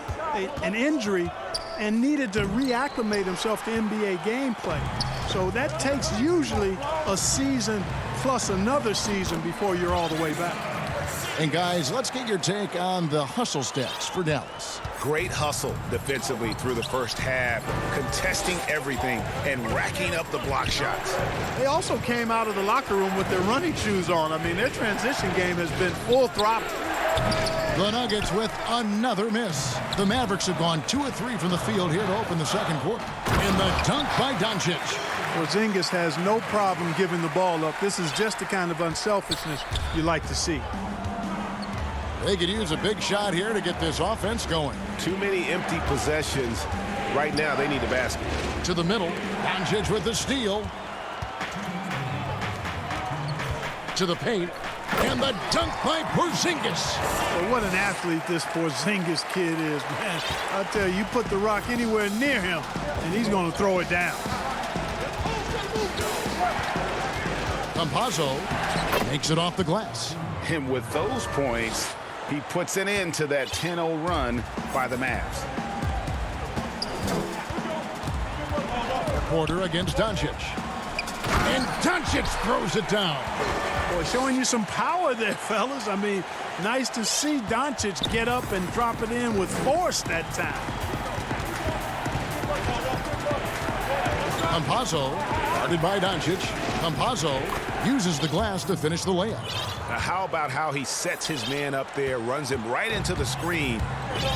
Speaker 13: an injury and needed to reacclimate himself to NBA gameplay. So that takes usually a season plus another season before you're all the way back.
Speaker 1: And guys, let's get your take on the hustle stats for Dallas.
Speaker 7: Great hustle defensively through the first half, contesting everything and racking up the block shots.
Speaker 13: They also came out of the locker room with their running shoes on. I mean, their transition game has been full throttle.
Speaker 1: The Nuggets with another miss. The Mavericks have gone 2 of 3 from the field here to open the second quarter. And the dunk by Doncic.
Speaker 13: Porzingis has no problem giving the ball up. This is just the kind of unselfishness you like to see.
Speaker 1: They could use a big shot here to get this offense going.
Speaker 7: Too many empty possessions. Right now, they need the basket.
Speaker 1: To the middle. Doncic with the steal. To the paint. And the dunk by Porzingis.
Speaker 13: Well, what an athlete this Porzingis kid is, man. I tell you, you put the rock anywhere near him, and he's going to throw it down.
Speaker 1: Campazzo makes it off the glass.
Speaker 2: And with those points, he puts an end to that 10-0 run by the Mavs.
Speaker 1: Porter against Doncic. And Doncic throws it down.
Speaker 13: Boy, showing you some power there, fellas. I mean, nice to see Doncic get up and drop it in with force that time.
Speaker 1: Campazzo, guarded by Doncic. Campazzo uses the glass to finish the layup.
Speaker 7: Now, how about how he sets his man up there, runs him right into the screen,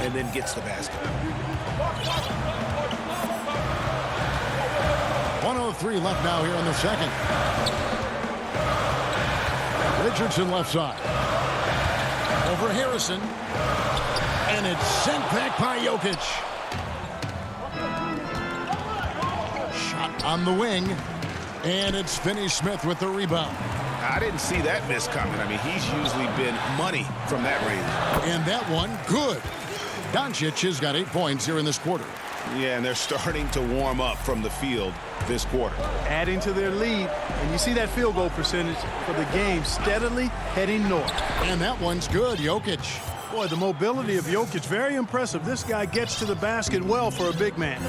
Speaker 7: and then gets the basket.
Speaker 1: 1:03 left now here in the second. Richardson left side. Over Harrison. And it's sent back by Jokic. Shot on the wing. And it's Finney-Smith with the rebound.
Speaker 7: I didn't see that miss coming. I mean, he's usually been money from that range.
Speaker 1: And that one, good. Doncic has got 8 points here in this quarter.
Speaker 7: Yeah, and they're starting to warm up from the field this quarter.
Speaker 13: Adding to their lead, and you see that field goal percentage for the game steadily heading north.
Speaker 1: And that one's good, Jokic.
Speaker 13: Boy, the mobility of Jokic, very impressive. This guy gets to the basket well for a big man.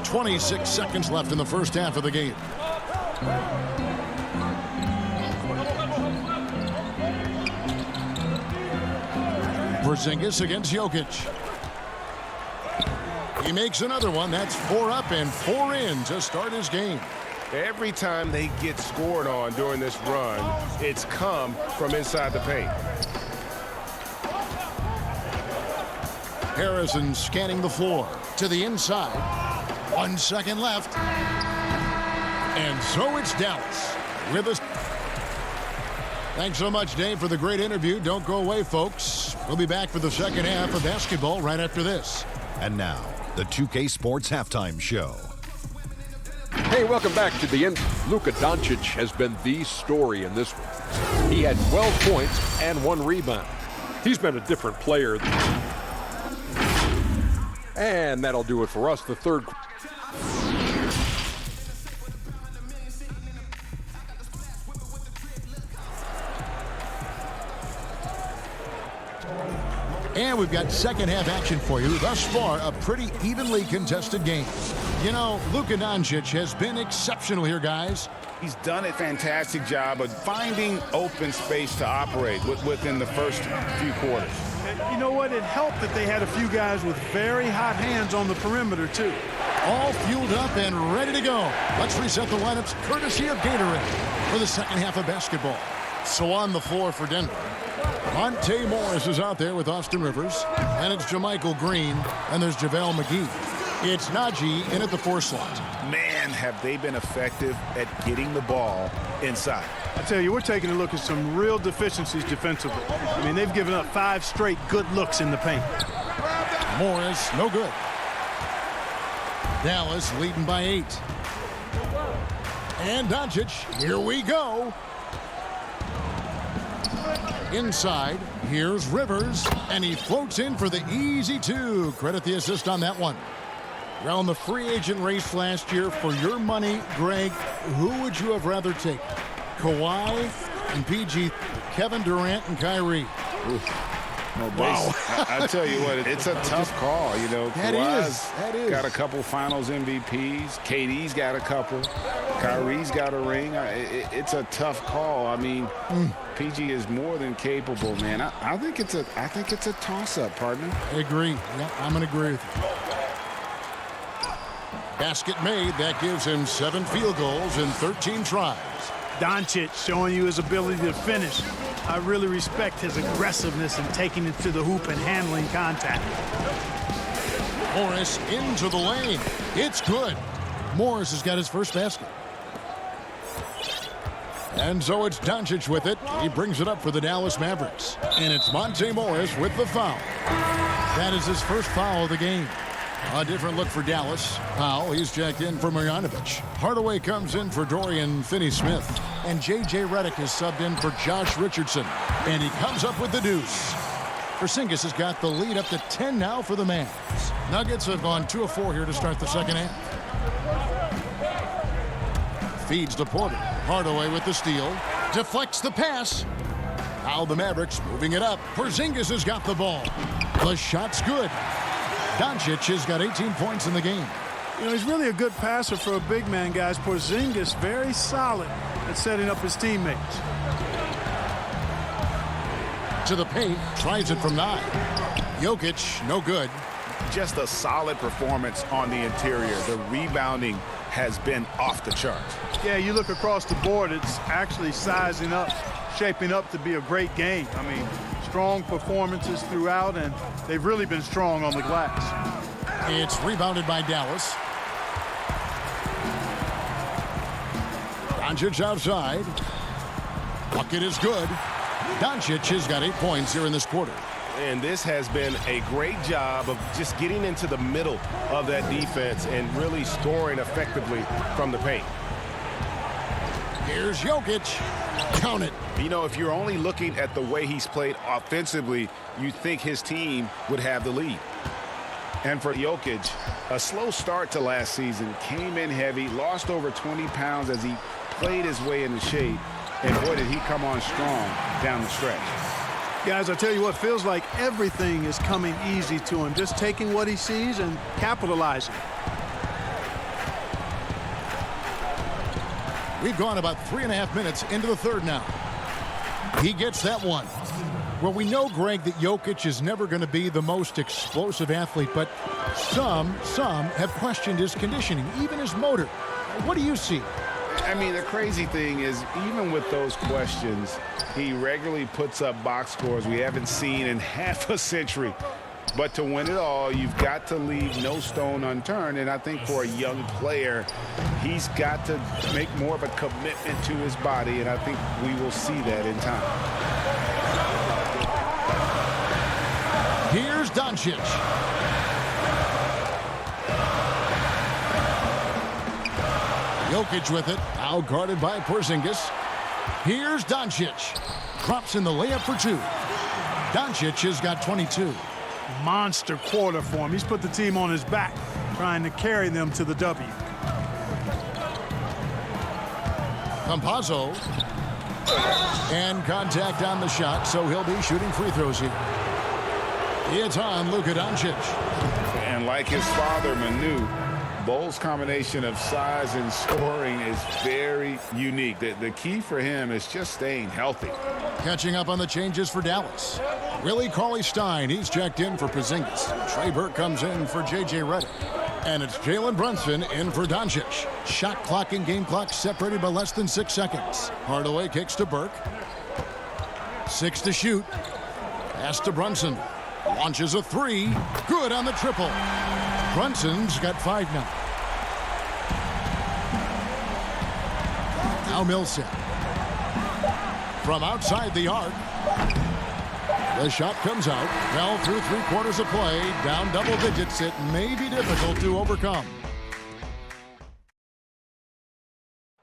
Speaker 1: 26 seconds left in the first half of the game. Porzingis against Jokic. He makes another one. That's 4 up and 4 in to start his game.
Speaker 4: Every time they get scored on during this run, it's come from inside the paint.
Speaker 1: Harrison scanning the floor to the inside. 1 second left. And so it's Dallas with us. Thanks so much, Dave, for the great interview. Don't go away, folks. We'll be back for the second half of basketball right after this.
Speaker 5: And now, the 2K Sports Halftime Show.
Speaker 6: Hey, welcome back to the end. Luka Doncic has been the story in this one. He had 12 points and 1 rebound. He's been a different player. And that'll do it for us. The third.
Speaker 1: And we've got second half action for you. Thus far, a pretty evenly contested game. You know, Luka Doncic has been exceptional here, guys.
Speaker 2: He's done a fantastic job of finding open space to operate within the first few quarters.
Speaker 13: And you know what? It helped that they had a few guys with very hot hands on the perimeter, too.
Speaker 1: All fueled up and ready to go. Let's reset the lineups courtesy of Gatorade for the second half of basketball. So on the floor for Denver, Monte Morris is out there with Austin Rivers, and it's JaMychal Green, and there's JaVale McGee. It's Najee in at the 4 slot.
Speaker 7: Man, have they been effective at getting the ball inside.
Speaker 13: I tell you, we're taking a look at some real deficiencies defensively. I mean, they've given up 5 straight good looks in the paint.
Speaker 1: Morris, no good. Dallas leading by 8. And Doncic, here we go. Inside, here's Rivers, and he floats in for the easy 2. Credit the assist on that one. Around the free agent race last year, for your money, Greg, who would you have rather taken? Kawhi and PG, Kevin Durant and Kyrie.
Speaker 2: Wow. I tell you what, it's a tough call. You know, Kawhi's got a couple finals MVPs. KD's got a couple. Kyrie's got a ring. It's a tough call. I mean, PG is more than capable, man. I think it's a toss-up, partner.
Speaker 1: I agree. Yeah, I'm going to agree with you. Basket made. That gives him 7 field goals in 13 tries.
Speaker 13: Doncic showing you his ability to finish. I really respect his aggressiveness in taking it to the hoop and handling contact.
Speaker 1: Morris into the lane. It's good. Morris has got his first basket. And so it's Doncic with it. He brings it up for the Dallas Mavericks. And it's Monte Morris with the foul. That is his first foul of the game. A different look for Dallas. Powell, he's checked in for Marjanovic. Hardaway comes in for Dorian Finney-Smith. And J.J. Redick is subbed in for Josh Richardson. And he comes up with the deuce. Porzingis has got the lead up to 10 now for the Mavs. Nuggets have gone 2 of 4 here to start the second half. Feeds to Porter. Hardaway with the steal. Deflects the pass. Now the Mavericks moving it up. Porzingis has got the ball. The shot's good. Doncic has got 18 points in the game.
Speaker 13: You know, he's really a good passer for a big man, guys. Porzingis very solid at setting up his teammates.
Speaker 1: To the paint. Tries it from 9. Jokic, no good.
Speaker 7: Just a solid performance on the interior. The rebounding has been off the charts.
Speaker 13: Yeah, you look across the board, it's actually sizing up, shaping up to be a great game. I mean, strong performances throughout, and they've really been strong on the glass.
Speaker 1: It's rebounded by Dallas. Doncic outside. Bucket is good. Doncic has got 8 points here in this quarter.
Speaker 15: And this has been a great job of just getting into the middle of that defense and really scoring effectively from the paint.
Speaker 1: Here's Jokic. Count it.
Speaker 7: You know, if you're only looking at the way he's played offensively, you think his team would have the lead. And for Jokic, a slow start to last season, came in heavy, lost over 20 pounds as he played his way into shape, and boy, did he come on strong down the stretch.
Speaker 13: Guys, I tell you what, feels like everything is coming easy to him, just taking what he sees and capitalizing.
Speaker 1: We've gone about 3.5 minutes into the third now. He gets that one. Well, we know, Greg, that Jokic is never going to be the most explosive athlete, but some have questioned his conditioning, even his motor. What do you see?
Speaker 2: I mean, the crazy thing is, even with those questions, he regularly puts up box scores we haven't seen in half a century. But to win it all, you've got to leave no stone unturned. And I think for a young player, he's got to make more of a commitment to his body. And I think we will see that in time.
Speaker 1: Here's Doncic. Jokic with it. Now guarded by Porzingis. Here's Doncic. Drops in the layup for 2. Doncic has got 22.
Speaker 13: Monster quarter for him. He's put the team on his back, trying to carry them to the W.
Speaker 1: Campazzo. And contact on the shot, so he'll be shooting free throws here. It's on Luka Doncic.
Speaker 2: And like his father, Manu, Bol's combination of size and scoring is very unique. The key for him is just staying healthy.
Speaker 1: Catching up on the changes for Dallas. Willie Cauley-Stein, he's checked in for Porzingis. Trey Burke comes in for J.J. Redick. And it's Jalen Brunson in for Doncic. Shot clock and game clock separated by less than 6 seconds. Hardaway kicks to Burke. 6 to shoot. Pass to Brunson. Launches a 3. Good on the triple. Brunson's got 5 now. Now Millsap. From outside the arc. The shot comes out. Well, through 3/4 of play, down double digits. It may be difficult to overcome.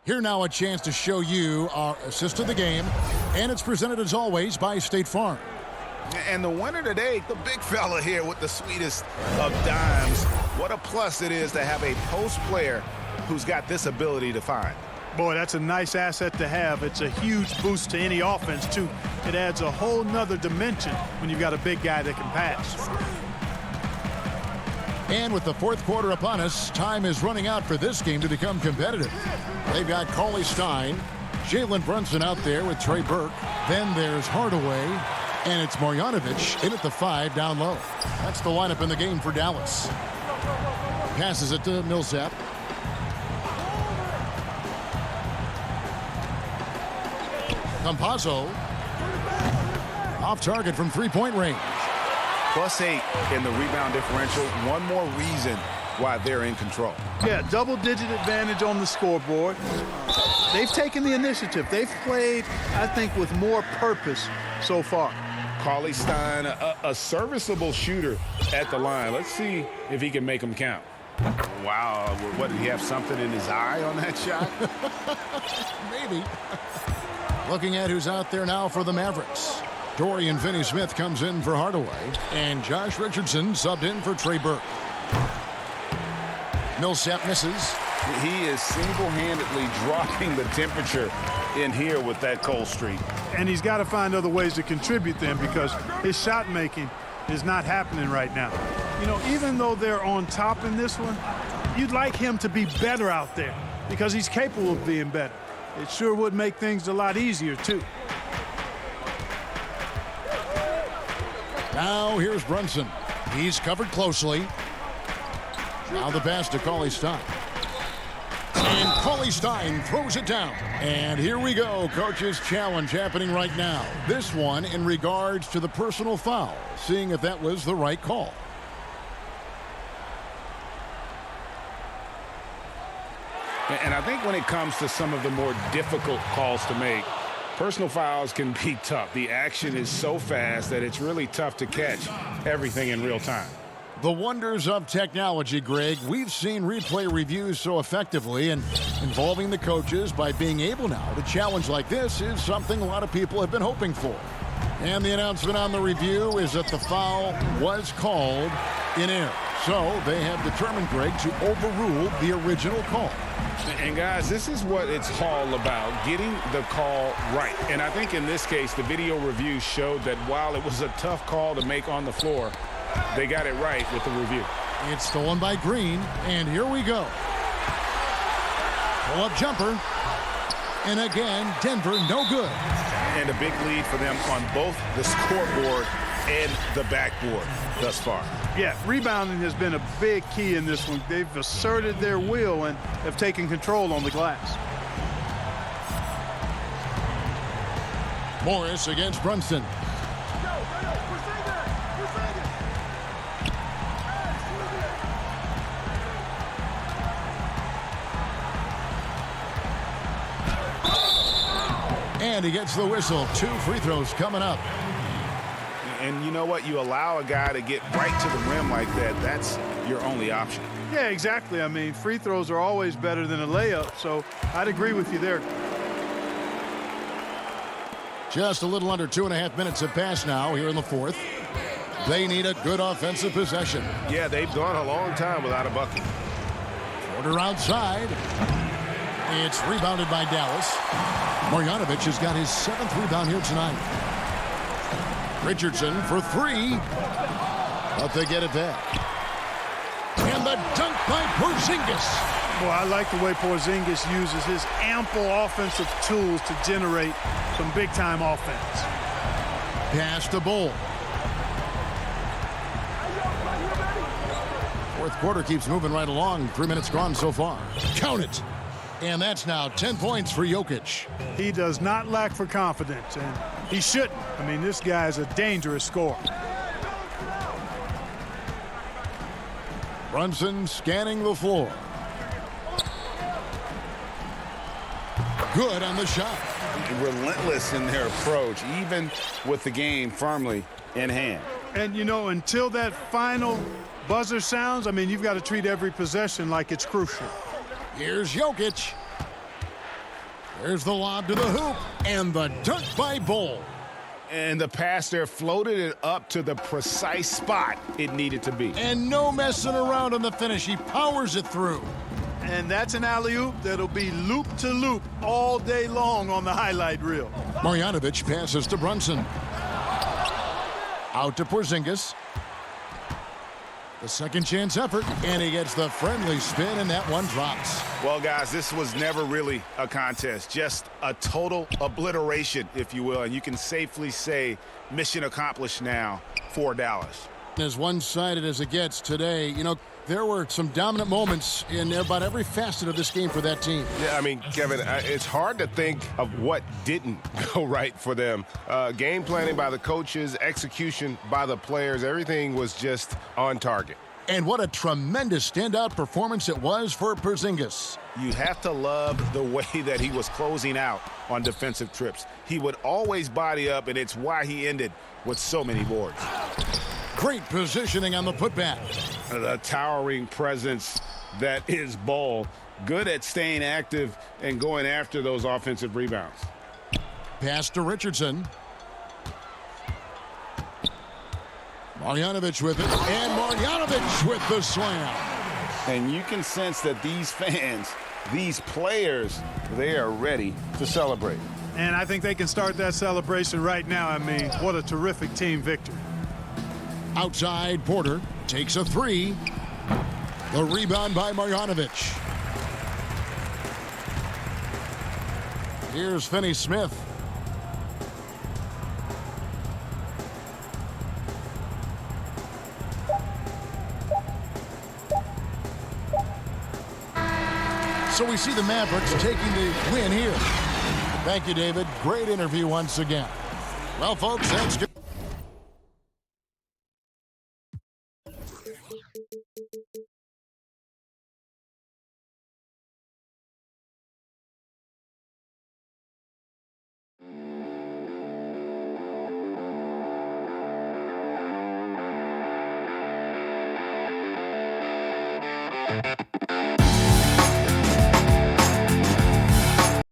Speaker 1: Here now a chance to show you our assist of the game. And it's presented as always by State Farm.
Speaker 7: And the winner today, the big fella here with the sweetest of dimes. What a plus it is to have a post player who's got this ability to find.
Speaker 13: Boy, that's a nice asset to have. It's a huge boost to any offense, too. It adds a whole nother dimension when you've got a big guy that can pass.
Speaker 1: And with the 4th quarter upon us, time is running out for this game to become competitive. They've got Cauley-Stein, Jalen Brunson out there with Trey Burke. Then there's Hardaway, and it's Marjanovic in at the 5 down low. That's the lineup in the game for Dallas. Passes it to Millsap. Campazzo Off target from three-point range.
Speaker 2: +8 in the rebound differential. One more reason why they're in control.
Speaker 13: Yeah, double-digit advantage on the scoreboard. They've taken the initiative. They've played, I think, with more purpose so far.
Speaker 4: Cauley Stein, a serviceable shooter at the line. Let's see if he can make them count.
Speaker 2: Wow, what, did he have something in his eye on that shot?
Speaker 1: Maybe. Looking at who's out there now for the Mavericks. Dorian Finney-Smith comes in for Hardaway, and Josh Richardson subbed in for Trey Burke. Millsap misses.
Speaker 2: He is single-handedly dropping the temperature in here with that cold streak.
Speaker 13: And he's got to find other ways to contribute then, because his shot making is not happening right now. You know, even though they're on top in this one, you'd like him to be better out there because he's capable of being better. It sure would make things a lot easier, too.
Speaker 1: Now here's Brunson. He's covered closely. Now the pass to Cauley Stein. And Cauley Stein throws it down. And here we go. Coach's challenge happening right now. This one in regards to the personal foul. Seeing if that was the right call.
Speaker 4: And I think when it comes to some of the more difficult calls to make, personal fouls can be tough. The action is so fast that it's really tough to catch everything in real time.
Speaker 1: The wonders of technology, Greg. We've seen replay reviews so effectively, and involving the coaches by being able now to challenge like this is something a lot of people have been hoping for. And the announcement on the review is that the foul was called in error. So they have determined, Greg, to overrule the original call.
Speaker 4: And guys, this is what it's all about, getting the call right. And I think in this case, the video review showed that while it was a tough call to make on the floor, they got it right with the review.
Speaker 1: It's stolen by Green, and here we go. Pull-up jumper. And again, Denver no good.
Speaker 2: And a big lead for them on both the scoreboard and the backboard thus far.
Speaker 13: Yeah, rebounding has been a big key in this one. They've asserted their will and have taken control on the glass.
Speaker 1: Morris against Brunson. And he gets the whistle. 2 free throws coming up.
Speaker 2: And you know what? You allow a guy to get right to the rim like that. That's your only option.
Speaker 13: Yeah, exactly. I mean, free throws are always better than a layup, so I'd agree with you there.
Speaker 1: Just a little under 2.5 minutes have passed now here in the fourth. They need a good offensive possession.
Speaker 2: Yeah, they've gone a long time without a bucket.
Speaker 1: Porter outside. It's rebounded by Dallas. Marjanovic has got his 7th rebound here tonight. Richardson for 3. But they get it back. And the dunk by Porzingis.
Speaker 13: Well, I like the way Porzingis uses his ample offensive tools to generate some big-time offense.
Speaker 1: Pass to Bull. Fourth quarter keeps moving right along. 3 minutes gone so far. Count it. And that's now 10 points for Jokic.
Speaker 13: He does not lack for confidence, and he shouldn't. I mean, this guy is a dangerous scorer.
Speaker 1: Brunson scanning the floor. Good on the shot.
Speaker 2: Relentless in their approach, even with the game firmly in hand.
Speaker 13: And, you know, until that final buzzer sounds, I mean, you've got to treat every possession like it's crucial.
Speaker 1: Here's Jokic. There's the lob to the hoop. And the dunk by Bull.
Speaker 2: And the pass there floated it up to the precise spot it needed to be.
Speaker 1: And no messing around on the finish. He powers it through.
Speaker 13: And that's an alley-oop that'll be loop-to-loop all day long on the highlight reel.
Speaker 1: Marjanovic passes to Brunson. Out to Porzingis. The second chance effort, and he gets the friendly spin, and that one drops.
Speaker 2: Well, guys, this was never really a contest, just a total obliteration, if you will, and you can safely say mission accomplished now for Dallas.
Speaker 1: As one-sided as it gets today, you know, there were some dominant moments in about every facet of this game for that team.
Speaker 15: Yeah, I mean, Kevin, it's hard to think of what didn't go right for them. Game planning by the coaches, execution by the players, everything was just on target.
Speaker 1: And what a tremendous standout performance it was for Porzingis.
Speaker 2: You have to love the way that he was closing out on defensive trips. He would always body up, and it's why he ended with so many boards.
Speaker 1: Great positioning on the putback.
Speaker 7: The towering presence that is Ball. Good at staying active and going after those offensive rebounds.
Speaker 1: Pass to Richardson. Marjanovic with it, and Marjanovic with the slam.
Speaker 7: And you can sense that these fans, these players, they are ready to celebrate.
Speaker 13: And I think they can start that celebration right now. I mean, what a terrific team victory.
Speaker 1: Outside, Porter takes a three. The rebound by Marjanovic. Here's Finney Smith. So we see the Mavericks taking the win here. Thank you, David. Great interview once again. Well, folks, that's good.